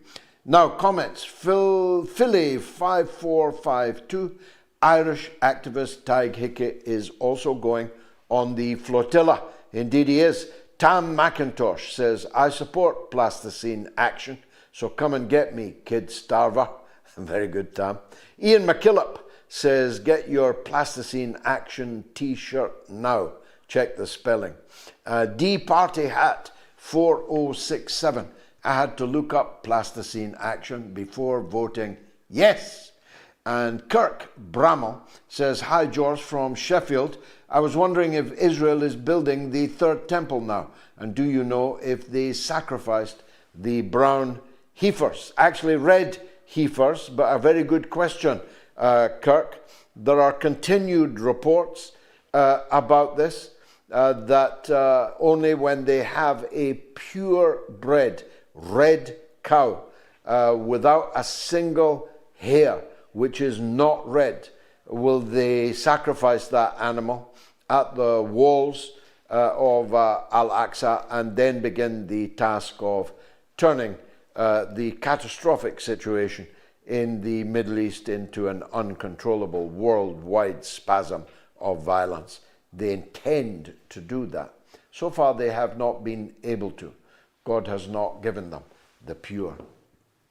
Speaker 4: Now, comments. Philly5452, Irish activist Tig Hickey is also going on the flotilla. Indeed he is. Tam McIntosh says, I support Plasticine Action, so come and get me, kid starver. Very good, Tam. Ian McKillop says, get your Plasticine Action t-shirt now. Check the spelling. D Party Hat 4067. I had to look up Plasticine Action before voting yes. And Kirk Bramall says, hi George from Sheffield. I was wondering if Israel is building the third temple now. And do you know if they sacrificed the brown heifers? Actually red heifers, but a very good question, Kirk. There are continued reports about this, that only when they have a purebred red cow without a single hair, which is not red, will they sacrifice that animal at the walls of Al-Aqsa and then begin the task of turning the catastrophic situation in the Middle East into an uncontrollable worldwide spasm of violence. They intend to do that. So far they have not been able to. God has not given them the pure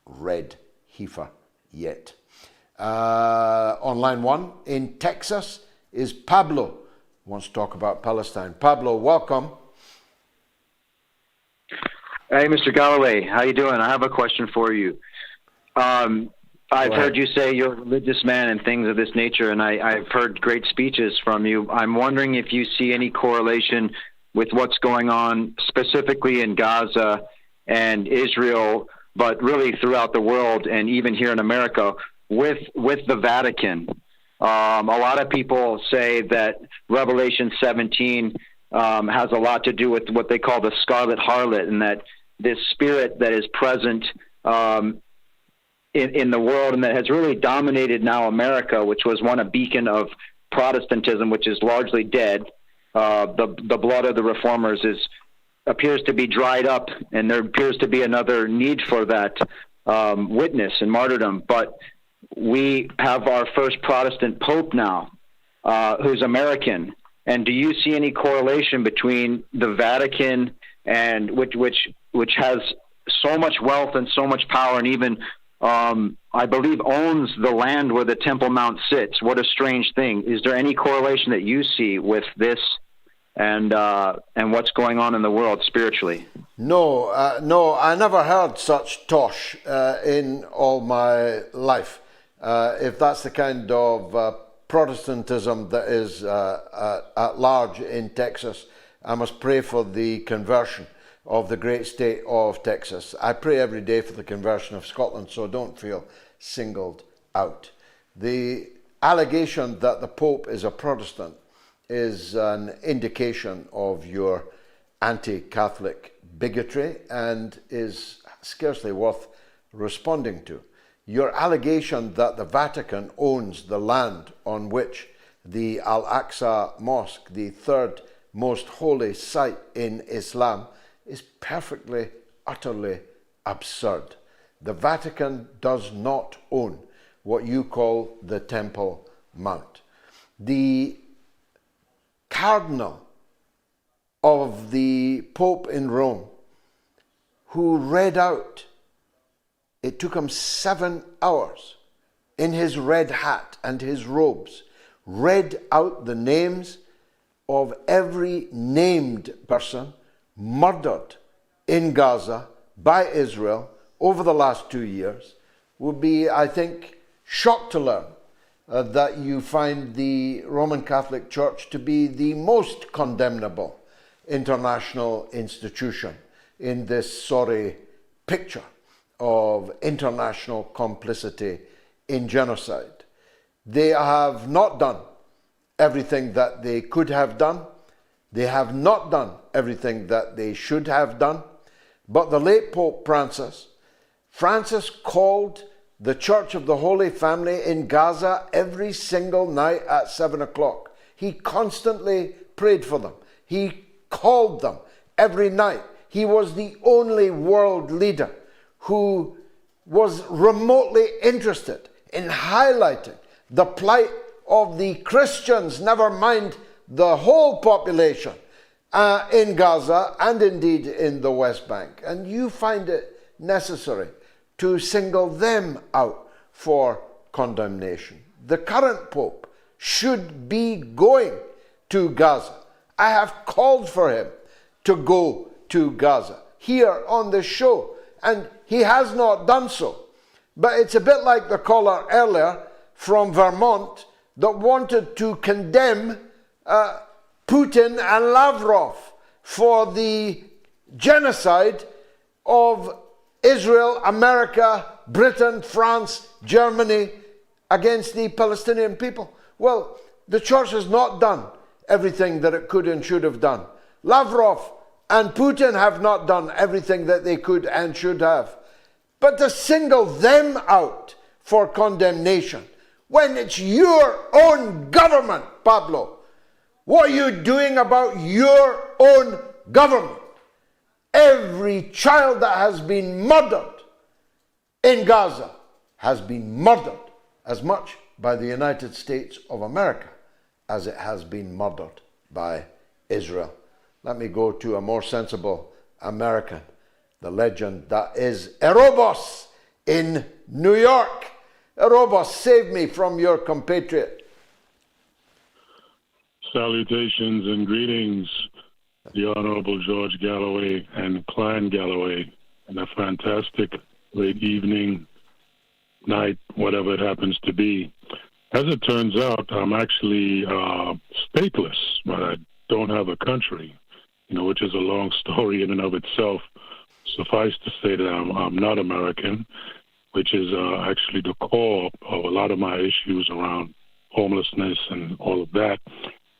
Speaker 4: red heifer yet. On line one, in Texas, is Pablo. Wants to talk about Palestine. Pablo, welcome.
Speaker 14: Hey, Mr. Galloway, how you doing? I have a question for you. I've heard you say you're a religious man and things of this nature, and I've heard great speeches from you. I'm wondering if you see any correlation with what's going on specifically in Gaza and Israel, but really throughout the world and even here in America with the Vatican. A lot of people say that Revelation 17 has a lot to do with what they call the scarlet harlot, and that this spirit that is present in the world and that has really dominated now America, which was one a beacon of Protestantism, which is largely dead. The blood of the reformers appears to be dried up, and there appears to be another need for that witness and martyrdom. But we have our first Protestant Pope now, who's American. And do you see any correlation between the Vatican and which has so much wealth and so much power, and even I believe owns the land where the Temple Mount sits? What a strange thing. Is there any correlation that you see with this and what's going on in the world spiritually?
Speaker 4: No, I never heard such tosh in all my life. If that's the kind of Protestantism that is at large in Texas, I must pray for the conversion of the great state of Texas. I pray every day for the conversion of Scotland, so don't feel singled out. The allegation that the Pope is a Protestant is an indication of your anti-Catholic bigotry and is scarcely worth responding to. Your allegation that the Vatican owns the land on which the Al-Aqsa Mosque, the third most holy site in Islam, is perfectly, utterly absurd. The Vatican does not own what you call the Temple Mount. The Cardinal of the Pope in Rome who read out, it took him 7 hours in his red hat and his robes, read out the names of every named person murdered in Gaza by Israel over the last 2 years, would be, I think, shocked to learn that you find the Roman Catholic Church to be the most condemnable international institution in this sorry picture of international complicity in genocide. They have not done everything that they could have done. They have not done everything that they should have done. But the late Pope Francis called the Church of the Holy Family in Gaza every single night at 7 o'clock. He constantly prayed for them. He called them every night. He was the only world leader who was remotely interested in highlighting the plight of the Christians, never mind the whole population in Gaza and indeed in the West Bank. And you find it necessary to single them out for condemnation. The current Pope should be going to Gaza. I have called for him to go to Gaza here on this show, and he has not done so. But it's a bit like the caller earlier from Vermont that wanted to condemn Putin and Lavrov for the genocide of Israel, America, Britain, France, Germany against the Palestinian people. Well, the church has not done everything that it could and should have done. Lavrov and Putin have not done everything that they could and should have. But to single them out for condemnation when it's your own government, Pablo, what are you doing about your own government? Every child that has been murdered in Gaza has been murdered as much by the United States of America as it has been murdered by Israel. Let me go to a more sensible American, the legend that is Erobos in New York. Erobos, save me from your compatriot.
Speaker 15: Salutations and greetings, the Honorable George Galloway and Clan Galloway, and a fantastic late evening, night, whatever it happens to be. As it turns out, I'm actually stateless, but I don't have a country, which is a long story in and of itself. Suffice to say that I'm not American, which is actually the core of a lot of my issues around homelessness and all of that.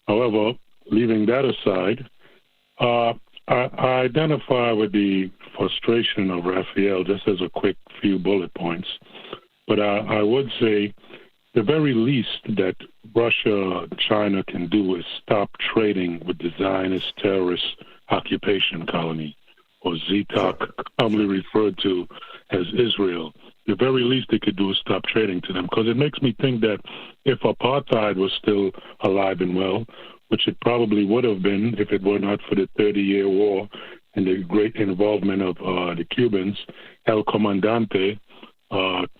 Speaker 15: However, leaving that aside, I identify with the frustration of Raphael just as a quick few bullet points. But I would say the very least that Russia, China can do is stop trading with the Zionist terrorist occupation colony, or ZTOC, commonly referred to as Israel. The very least they could do is stop trading to them, because it makes me think that if apartheid was still alive and well, which it probably would have been if it were not for the 30-year war and the great involvement of the Cubans, El Comandante,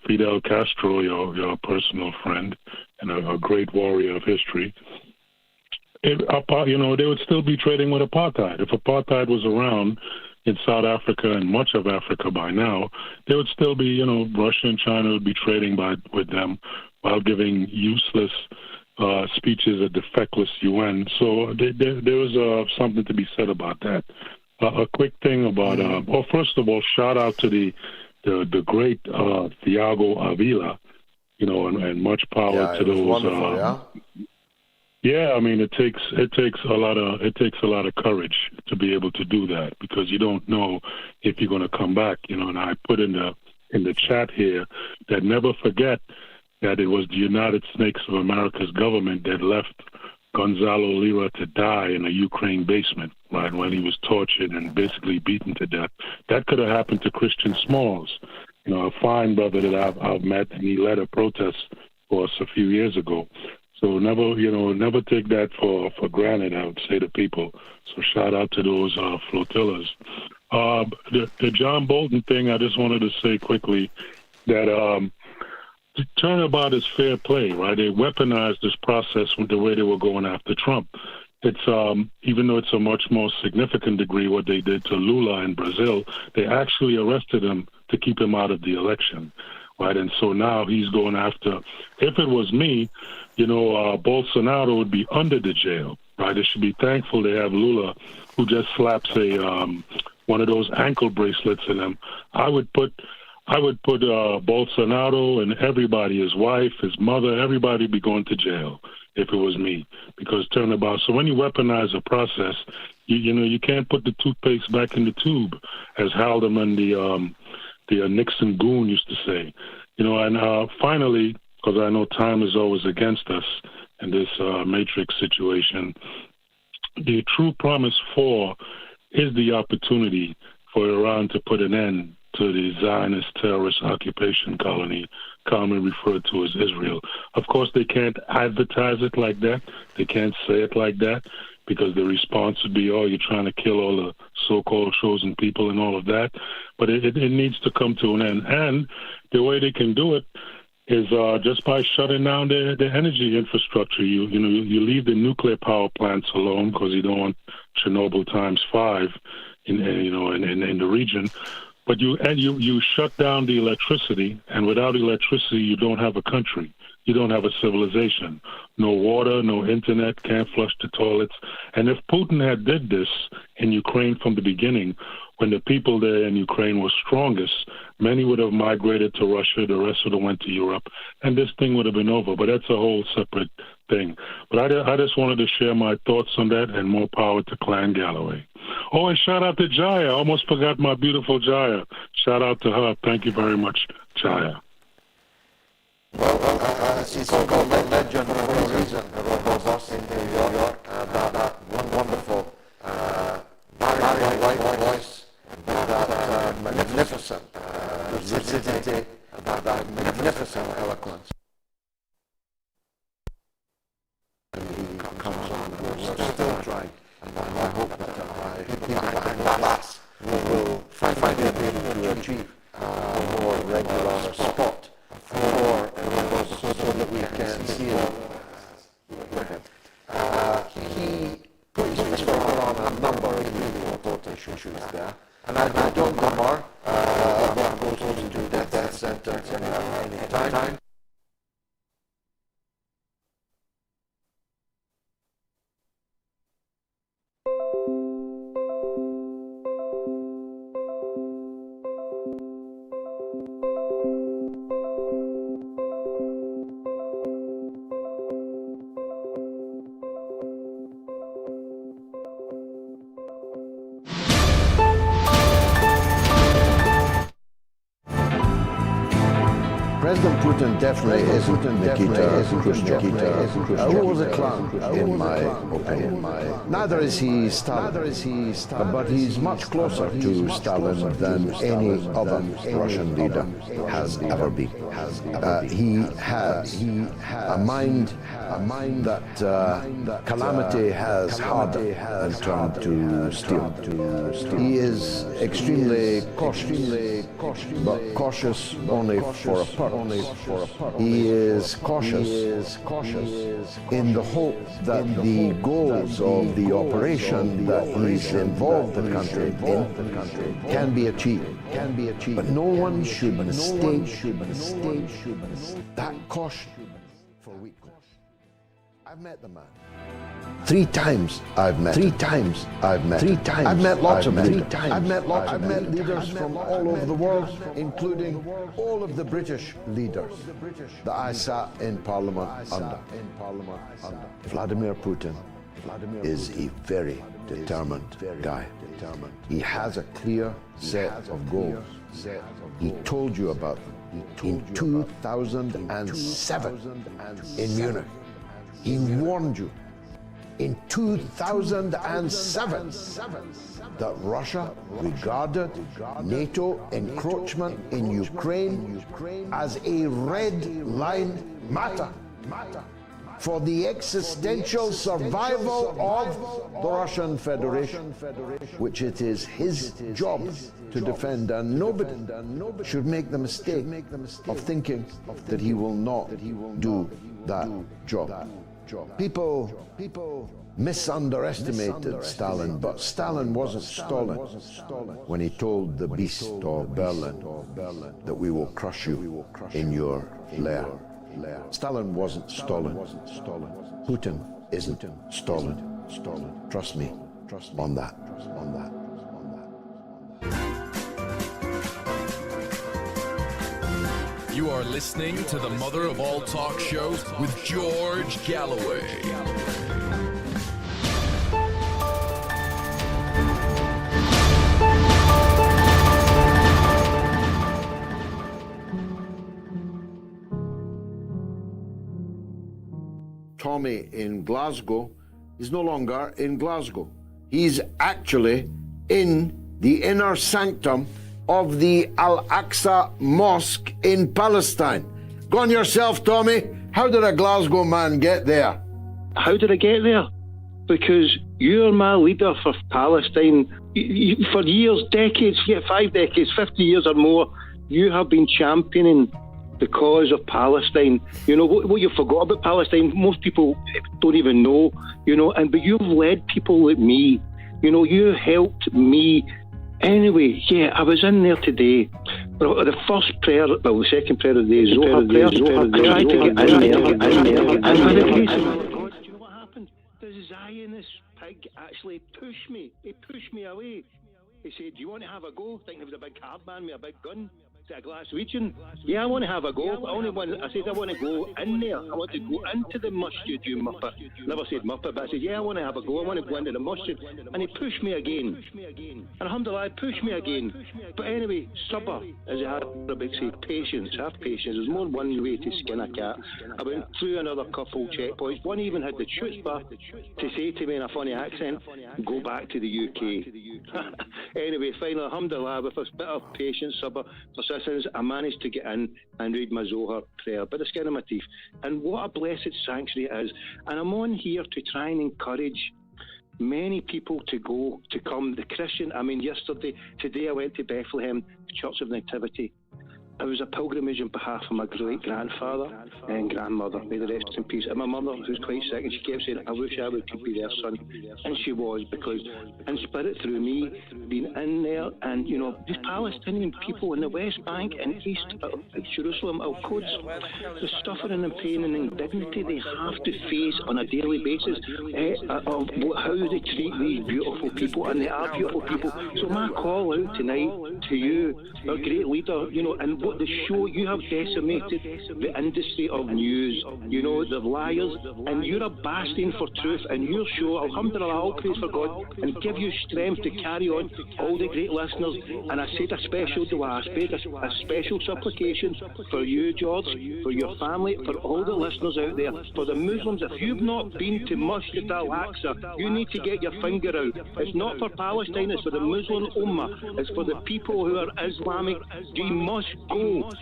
Speaker 15: Fidel Castro, your personal friend and a great warrior of history, they would still be trading with apartheid. If apartheid was around in South Africa and much of Africa by now, they would still be, Russia and China would be trading with them while giving useless speeches at the feckless UN. So there was something to be said about that. A quick thing about, first of all, shout out to the great Thiago Ávila, and much power to those. Yeah, I mean, it takes a lot of courage to be able to do that, because you don't know if you're going to come back. And I put in the chat here that never forget that it was the United Snakes of America's government that left Gonzalo Lira to die in a Ukraine basement, right, when he was tortured and basically beaten to death. That could have happened to Christian Smalls, a fine brother that I've met, and he led a protest for us a few years ago. So never take that for granted, I would say to people. So shout out to those flotillas. The John Bolton thing, I just wanted to say quickly that the turnabout is fair play, right? They weaponized this process with the way they were going after Trump. It's even though it's a much more significant degree what they did to Lula in Brazil, they actually arrested him to keep him out of the election, right? And so now he's going after. If it was me, Bolsonaro would be under the jail, right? They should be thankful they have Lula, who just slaps a one of those ankle bracelets in him. I would put Bolsonaro and everybody, his wife, his mother, everybody be going to jail if it was me, because turnabout. So when you weaponize a process, you can't put the toothpaste back in the tube, as Haldeman, the Nixon goon, used to say. And finally, because I know time is always against us in this matrix situation, the true promise 4 is the opportunity for Iran to put an end to the Zionist terrorist occupation colony, commonly referred to as Israel. Of course, they can't advertise it like that. They can't say it like that, because the response would be, oh, you're trying to kill all the so-called chosen people and all of that. But it needs to come to an end. And the way they can do it is just by shutting down the energy infrastructure. You leave the nuclear power plants alone, because you don't want Chernobyl times 5 in the region. But you shut down the electricity, and without electricity, you don't have a country. You don't have a civilization. No water, no internet, can't flush the toilets. And if Putin had did this in Ukraine from the beginning, when the people there in Ukraine were strongest, many would have migrated to Russia, the rest would have went to Europe, and this thing would have been over. But that's a whole separate thing. But I just wanted to share my thoughts on that, and more power to Clan Galloway. Oh, and shout out to Jaya. I almost forgot my beautiful Jaya. Shout out to her. Thank you very much, Jaya.
Speaker 4: Well, it's called legend for a reason. There was us in New York, that wonderful, very voice, that magnificent lucidity, that magnificent eloquence. And he comes on, we're still trying, and I hope that people behind glass will find it able to achieve a more regular spot for so that we can see it. He put his finger on a number of really important issues there, and I don't know more about goes to death sentence any time. President Putin definitely isn't Nikita Khrushchev, who was a clown, in my opinion. Neither is he Stalin, but he's much closer to Stalin than any other Russian leader has ever been. He has a mind that calamity has hardened and turned to steel. He is extremely cautious, but cautious only for a purpose. He is cautious in the hope that the goals of the operation that he's involved the country in can be achieved. But no one should mistake that caution for weakness. I've met the man. 3 times I've met lots of leaders. I've met leaders from all over the world, including all of the British leaders that I sat in Parliament under. Vladimir Putin is a very determined guy. He has a clear set of goals. He told you about them in 2007 in Munich. He warned you in 2007 that Russia regarded NATO encroachment in Ukraine as a red line matter. for the existential survival of the Russian Federation, which it is his job to defend, and nobody should make the mistake of thinking that he will not do that job. People misunderestimated Stalin, but Stalin wasn't Stalin when he told the beast of Berlin that we will crush you in your lair. Stalin wasn't Stalin. Putin isn't Stalin. Trust me on that.
Speaker 6: You are listening to the mother of all talk shows with George Galloway.
Speaker 4: Tommy in Glasgow is no longer in Glasgow. He's actually in the inner sanctum of the Al-Aqsa Mosque in Palestine. Go on yourself, Tommy. How did a Glasgow man get there?
Speaker 16: How did I get there? Because you're my leader for Palestine. For years, decades, 5 decades, 50 years or more, you have been championing the cause of Palestine. You know, what you forgot about Palestine, most people don't even know, you know, but you've led people like me. You know, you helped me. Anyway, yeah, I was in there today. The first prayer, well, the second prayer of the day, Zohar prayer. I tried to get in there, and by the grace of God, do you know what happened? The Zionist pig actually pushed me. He pushed me away. He said, "Do you want to have a go?" Thinking it was a big hard man with a big gun. A Glaswegian. Yeah, I want to have a go. I said I want to go in there. I want to go into the masjid, you muppet. Never said muppet, but I said, yeah, I want to have a go. I want to go into the masjid. And he pushed me again. And alhamdulillah, he pushed me again. But anyway, sabr, as Arabic say, patience. Have patience. There's more than one way to skin a cat. I went through another couple checkpoints. One even had the chutzpah to say to me in a funny accent, go back to the UK. Anyway, finally, alhamdulillah, with a bit of patience, sabr, I managed to get in and read my Zohar prayer, but the skin of my teeth. And what a blessed sanctuary it is. And I'm on here to try and encourage many people to come. The Christian, today I went to Bethlehem, Church of Nativity. It was a pilgrimage on behalf of my great-grandfather and grandmother, may they rest in peace. And my mother, who's quite sick, and she kept saying, I wish I could be their son. And she was, because in spirit through me, being in there, and, you know, these Palestinian people in the West Bank and East Jerusalem, Al-Quds, the suffering and pain and indignity they have to face on a daily basis of how they treat these beautiful people, and they are beautiful people. So my call out tonight to you, our great leader, you know, and what the show, you have decimated the industry of news, you know, the liars, and you're a bastion for truth, and your show, alhamdulillah, all praise for God, and give you strength to carry on, all the great listeners. And I said a special dua, a special supplication for you, George, for your family, for all the listeners out there, for the Muslims. If you've not been to Masjid Al-Aqsa, you need to get your finger out. It's not for Palestine, it's for the Muslim Ummah, it's for the people who are Islamic. You must go.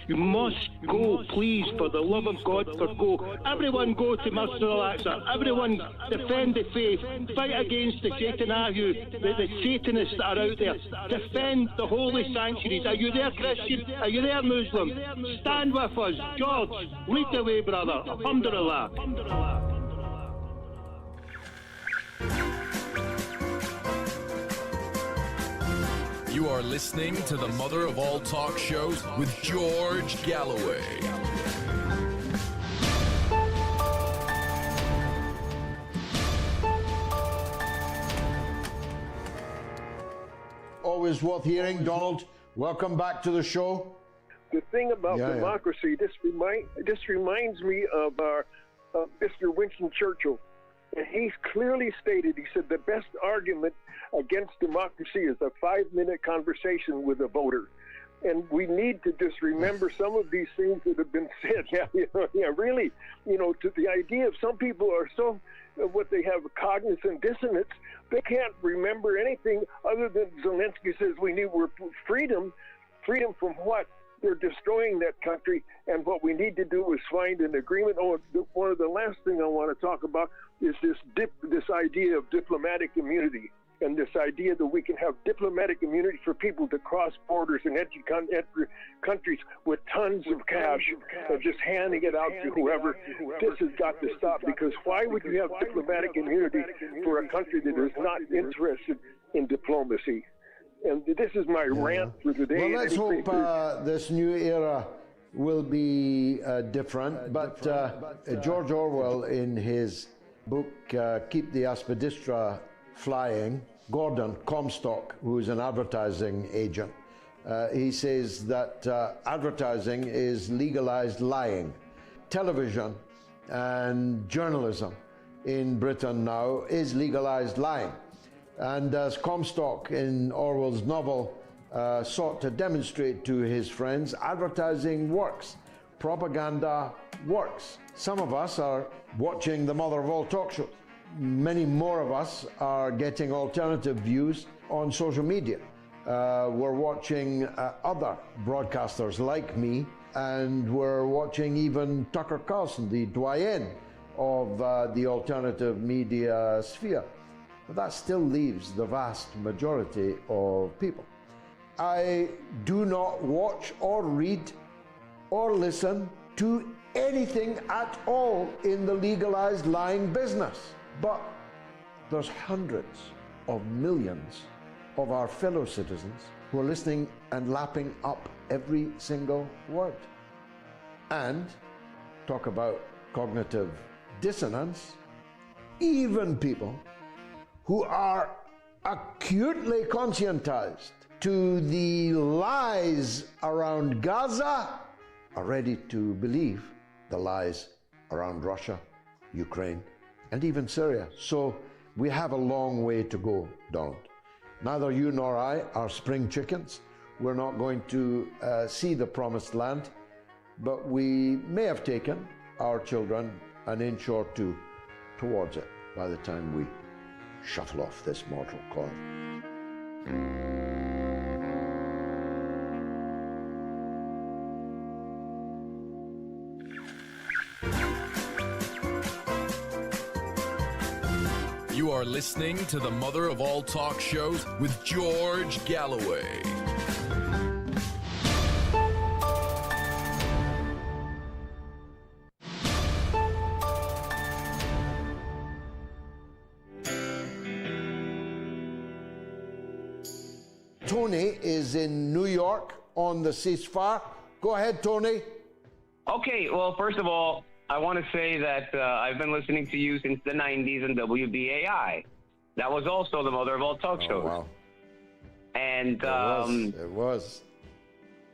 Speaker 16: You must go, please, for the love of God, go. Everyone go to Masjid Al-Aqsa. Everyone defend the faith. Fight against the Netanyahu, the Satanists that are out there. Defend the holy sanctuaries. Are you there, Christian? Are you there, Muslim? Stand with us. George, lead the way, brother. Alhamdulillah.
Speaker 6: You are listening to the mother of all talk shows with George Galloway.
Speaker 4: Always worth hearing. Donald, welcome back to the show.
Speaker 17: The thing about democracy, this reminds me of Mr. Winston Churchill. And he's clearly stated, he said, the best argument against democracy is a 5-minute conversation with a voter. And we need to just remember some of these things that have been said. Really, you know, to the idea of some people are so, what they have cognizant dissonance, they can't remember anything other than Zelensky says we need freedom. Freedom from what? They're destroying that country, and what we need to do is find an agreement. One of the last thing I want to talk about is this idea of diplomatic immunity, and this idea that we can have diplomatic immunity for people to cross borders and enter countries with tons of cash and just handing it out to whoever. This has got to stop, because why would you have diplomatic immunity for a country that is not interested in diplomacy? And this is my rant for the day.
Speaker 4: Well, let's hope this new era will be different. But George Orwell, in his book Keep the Aspidistra Flying, Gordon Comstock, who is an advertising agent, he says that advertising is legalized lying. Television and journalism in Britain now is legalized lying. And as Comstock in Orwell's novel sought to demonstrate to his friends, advertising works, propaganda works. Some of us are watching the mother of all talk shows. Many more of us are getting alternative views on social media. We're watching other broadcasters like me, and we're watching even Tucker Carlson, the doyen of the alternative media sphere. But that still leaves the vast majority of people. I do not watch or read or listen to anything at all in the legalized lying business. But there's hundreds of millions of our fellow citizens who are listening and lapping up every single word. And talk about cognitive dissonance, even people who are acutely conscientized to the lies around Gaza are ready to believe the lies around Russia, Ukraine, and even Syria. So we have a long way to go, Donald. Neither you nor I are spring chickens. We're not going to see the promised land, but we may have taken our children an inch or two towards it by the time we shuffle off this mortal coil.
Speaker 6: You are listening to the mother of all talk shows with George Galloway.
Speaker 4: Tony is in New York on the ceasefire. Go ahead, Tony.
Speaker 18: Okay, well, first of all, I want to say that I've been listening to you since the 90s in WBAI. That was also the mother of all talk shows.
Speaker 4: Wow.
Speaker 18: And
Speaker 4: it was.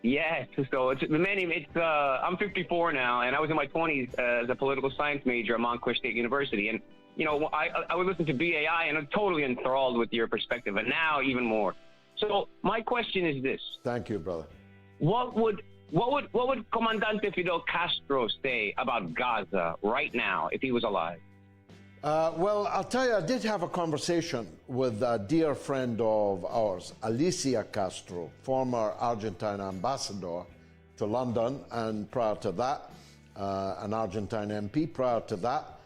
Speaker 18: Yeah, so I'm 54 now, and I was in my 20s as a political science major at Montclair State University. And, you know, I would listen to BAI, and I'm totally enthralled with your perspective, and now even more. So my question is this.
Speaker 4: Thank you, brother.
Speaker 18: What would Comandante Fidel Castro say about Gaza right now if he was alive?
Speaker 4: Well, I'll tell you, I did have a conversation with a dear friend of ours, Alicia Castro, former Argentine ambassador to London, and prior to that, an Argentine MP. Prior to that,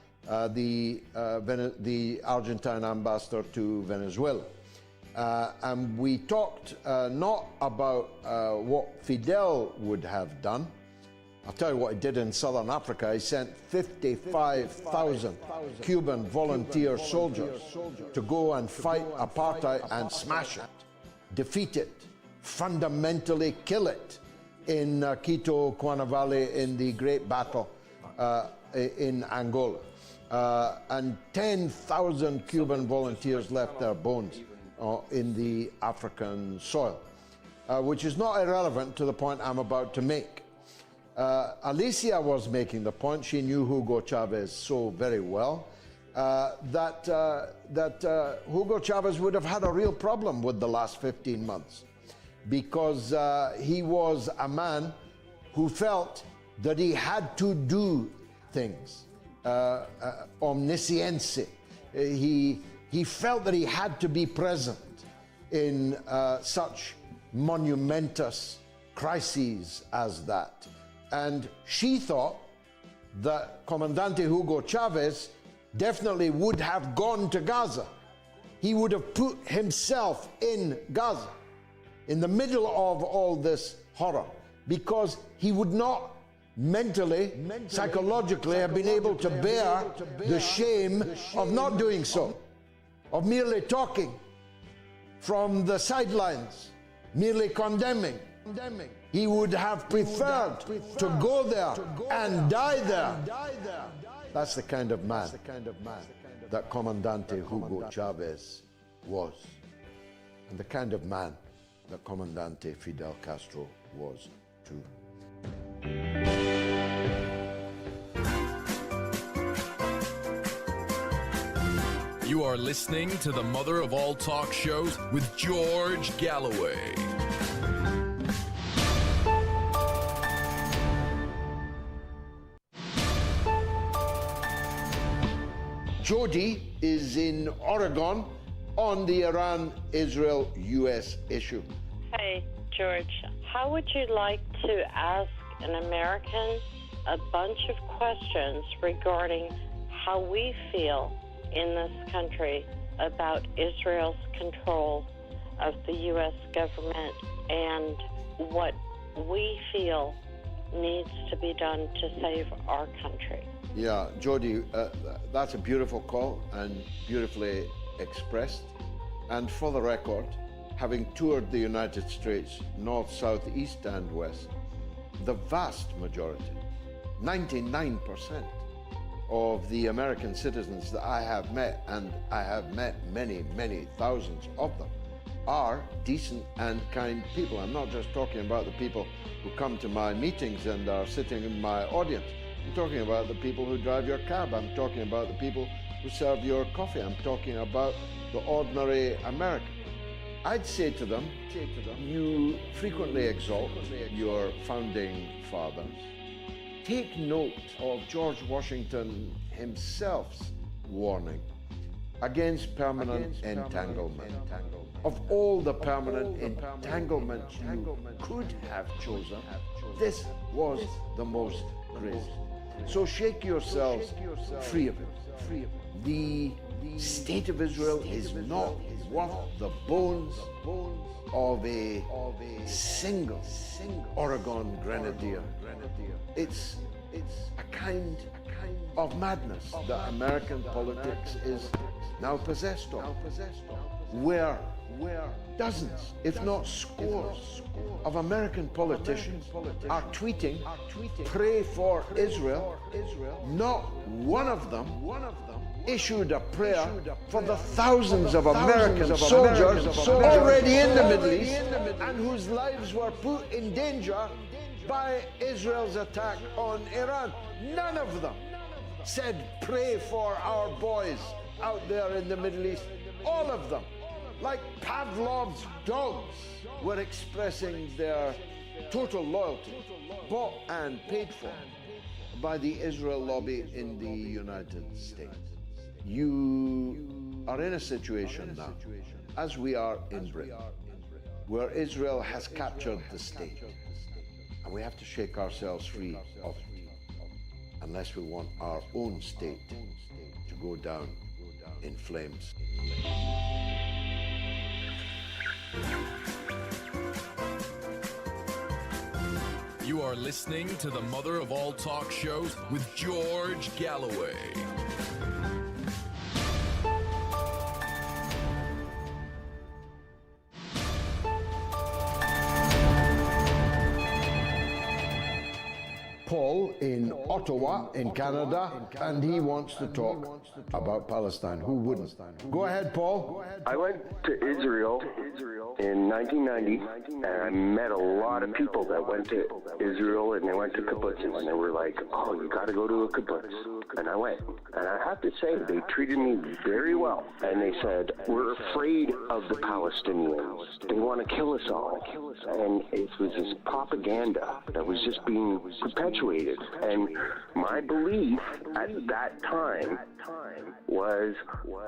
Speaker 4: the Argentine ambassador to Venezuela. And we talked not about what Fidel would have done. I'll tell you what he did in southern Africa. He sent 55,000 Cuban volunteer soldiers to go and fight apartheid and smash it, defeat it, fundamentally kill it in Quito, Cuanavale, in the great battle in Angola. And 10,000 Cuban volunteers left their bones in the African soil, which is not irrelevant to the point I'm about to make. Alicia was making the point, she knew Hugo Chavez so very well, that Hugo Chavez would have had a real problem with the last 15 months because he was a man who felt that he had to do things, omniscience. He felt that he had to be present in such monumentous crises as that. And she thought that Comandante Hugo Chavez definitely would have gone to Gaza. He would have put himself in Gaza, in the middle of all this horror, because he would not mentally, psychologically have been able to bear the shame of not doing so, of merely talking from the sidelines, merely condemning. He would have preferred to go there and die there. That's the kind of man that Comandante Hugo Chavez was, and the kind of man that Comandante Fidel Castro was too.
Speaker 6: You are listening to the mother of all talk shows with George Galloway.
Speaker 4: Jody is in Oregon on the Iran-Israel-US issue.
Speaker 19: Hey, George, how would you like to ask an American a bunch of questions regarding how we feel in this country about Israel's control of the U.S. government and what we feel needs to be done to save our country?
Speaker 4: Yeah, Jody, that's a beautiful call and beautifully expressed. And for the record, having toured the United States, north, south, east, and west, the vast majority, 99% of the American citizens that I have met, and I have met many, many thousands of them, are decent and kind people. I'm not just talking about the people who come to my meetings and are sitting in my audience. I'm talking about the people who drive your cab. I'm talking about the people who serve your coffee. I'm talking about the ordinary American. I'd say to them, you frequently exalt your founding fathers. Take note of George Washington himself's warning against permanent entanglement. Of all the permanent entanglements you could have chosen, this was the most graceful. So shake yourselves free of it. The state of Israel is not worth the bones of a single Oregon grenadier. It's a kind of madness that American politics is now possessed of, where dozens, if not scores, of American politicians are tweeting, pray for Israel. Not one of them issued a prayer for the thousands of American soldiers already in the Middle East and whose lives were put in danger by Israel's attack on Iran. None of them said, pray for our boys out there in the Middle East. All of them, like Pavlov's dogs, were expressing their total loyalty, bought and paid for by the Israel lobby in the United States. You are in a situation now, as we are in Britain, where Israel has captured the state. And we have to shake ourselves free of it, unless we want our own state to go down in flames.
Speaker 6: You are listening to the mother of all talk shows with George Galloway.
Speaker 4: Paul in Ottawa, in Canada, and he wants to talk about Palestine. Who wouldn't? Go ahead, Paul.
Speaker 20: I went to Israel in 1990, and I met a lot of people that went to Israel, and they went to kibbutzes, and they were like, oh, you got to go to a kibbutz. And I went. And I have to say, they treated me very well. And they said, we're afraid of the Palestinians. They want to kill us all. And it was this propaganda that was just being perpetuated. And my belief at that time was,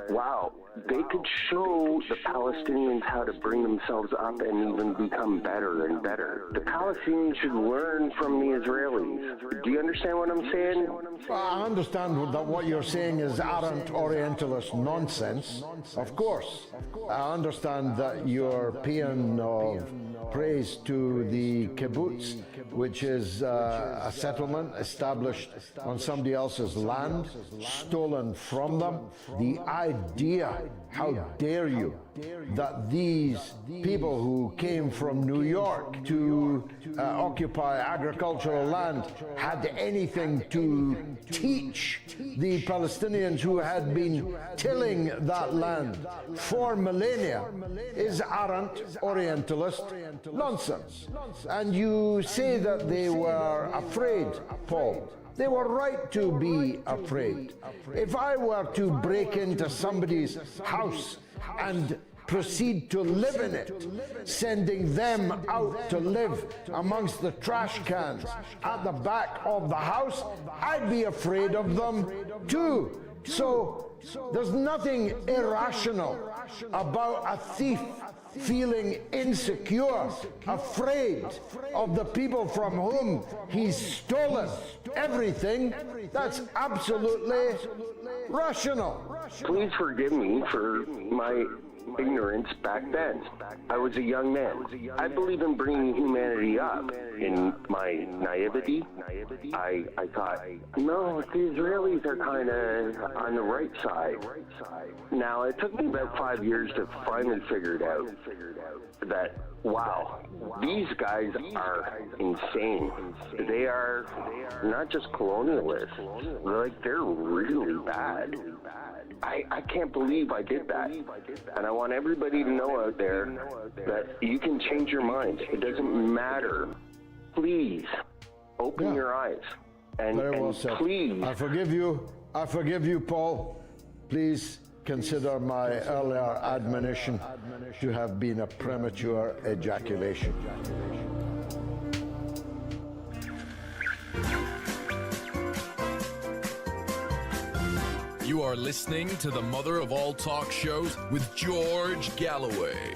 Speaker 20: wow, they could show the Palestinians how to bring themselves up and even become better and better. The Palestinians should learn from the Israelis. Do you understand what I'm saying?
Speaker 4: I understand that what you're saying is arrant Orientalist nonsense. Of course. I understand that you're paean of praise to the kibbutz, which is a settlement established on somebody else's land, stolen from them. The idea, how dare you, that these people who came from New York to occupy agricultural land had anything to teach the Palestinians who had been tilling that land for millennia is arrant Orientalist nonsense. And you say that they were afraid, Paul. They were right to be afraid. If I were to break into somebody's house and proceed to live in it, sending them out to live amongst the trash cans at the back of the house, I'd be afraid of them too. So there's nothing irrational about a thief feeling insecure, afraid of the people from whom he's stolen everything. That's absolutely rational.
Speaker 20: Please forgive me for my ignorance back then. I was a young man. I believe in bringing humanity up. In my naivety, I thought, no, the Israelis are kind of on the right side. Now, it took me about 5 years to finally figure it out that, wow, these guys are insane. They are not just colonialists. They're really bad. I can't believe I did that. And I want everybody to know out there that you can change your mind. It doesn't matter. Please, open your eyes. And,
Speaker 4: Very well said.
Speaker 20: Please.
Speaker 4: I forgive you, Paul. Please consider my earlier admonition to have been a premature ejaculation.
Speaker 6: You are listening to the mother of all talk shows with George Galloway.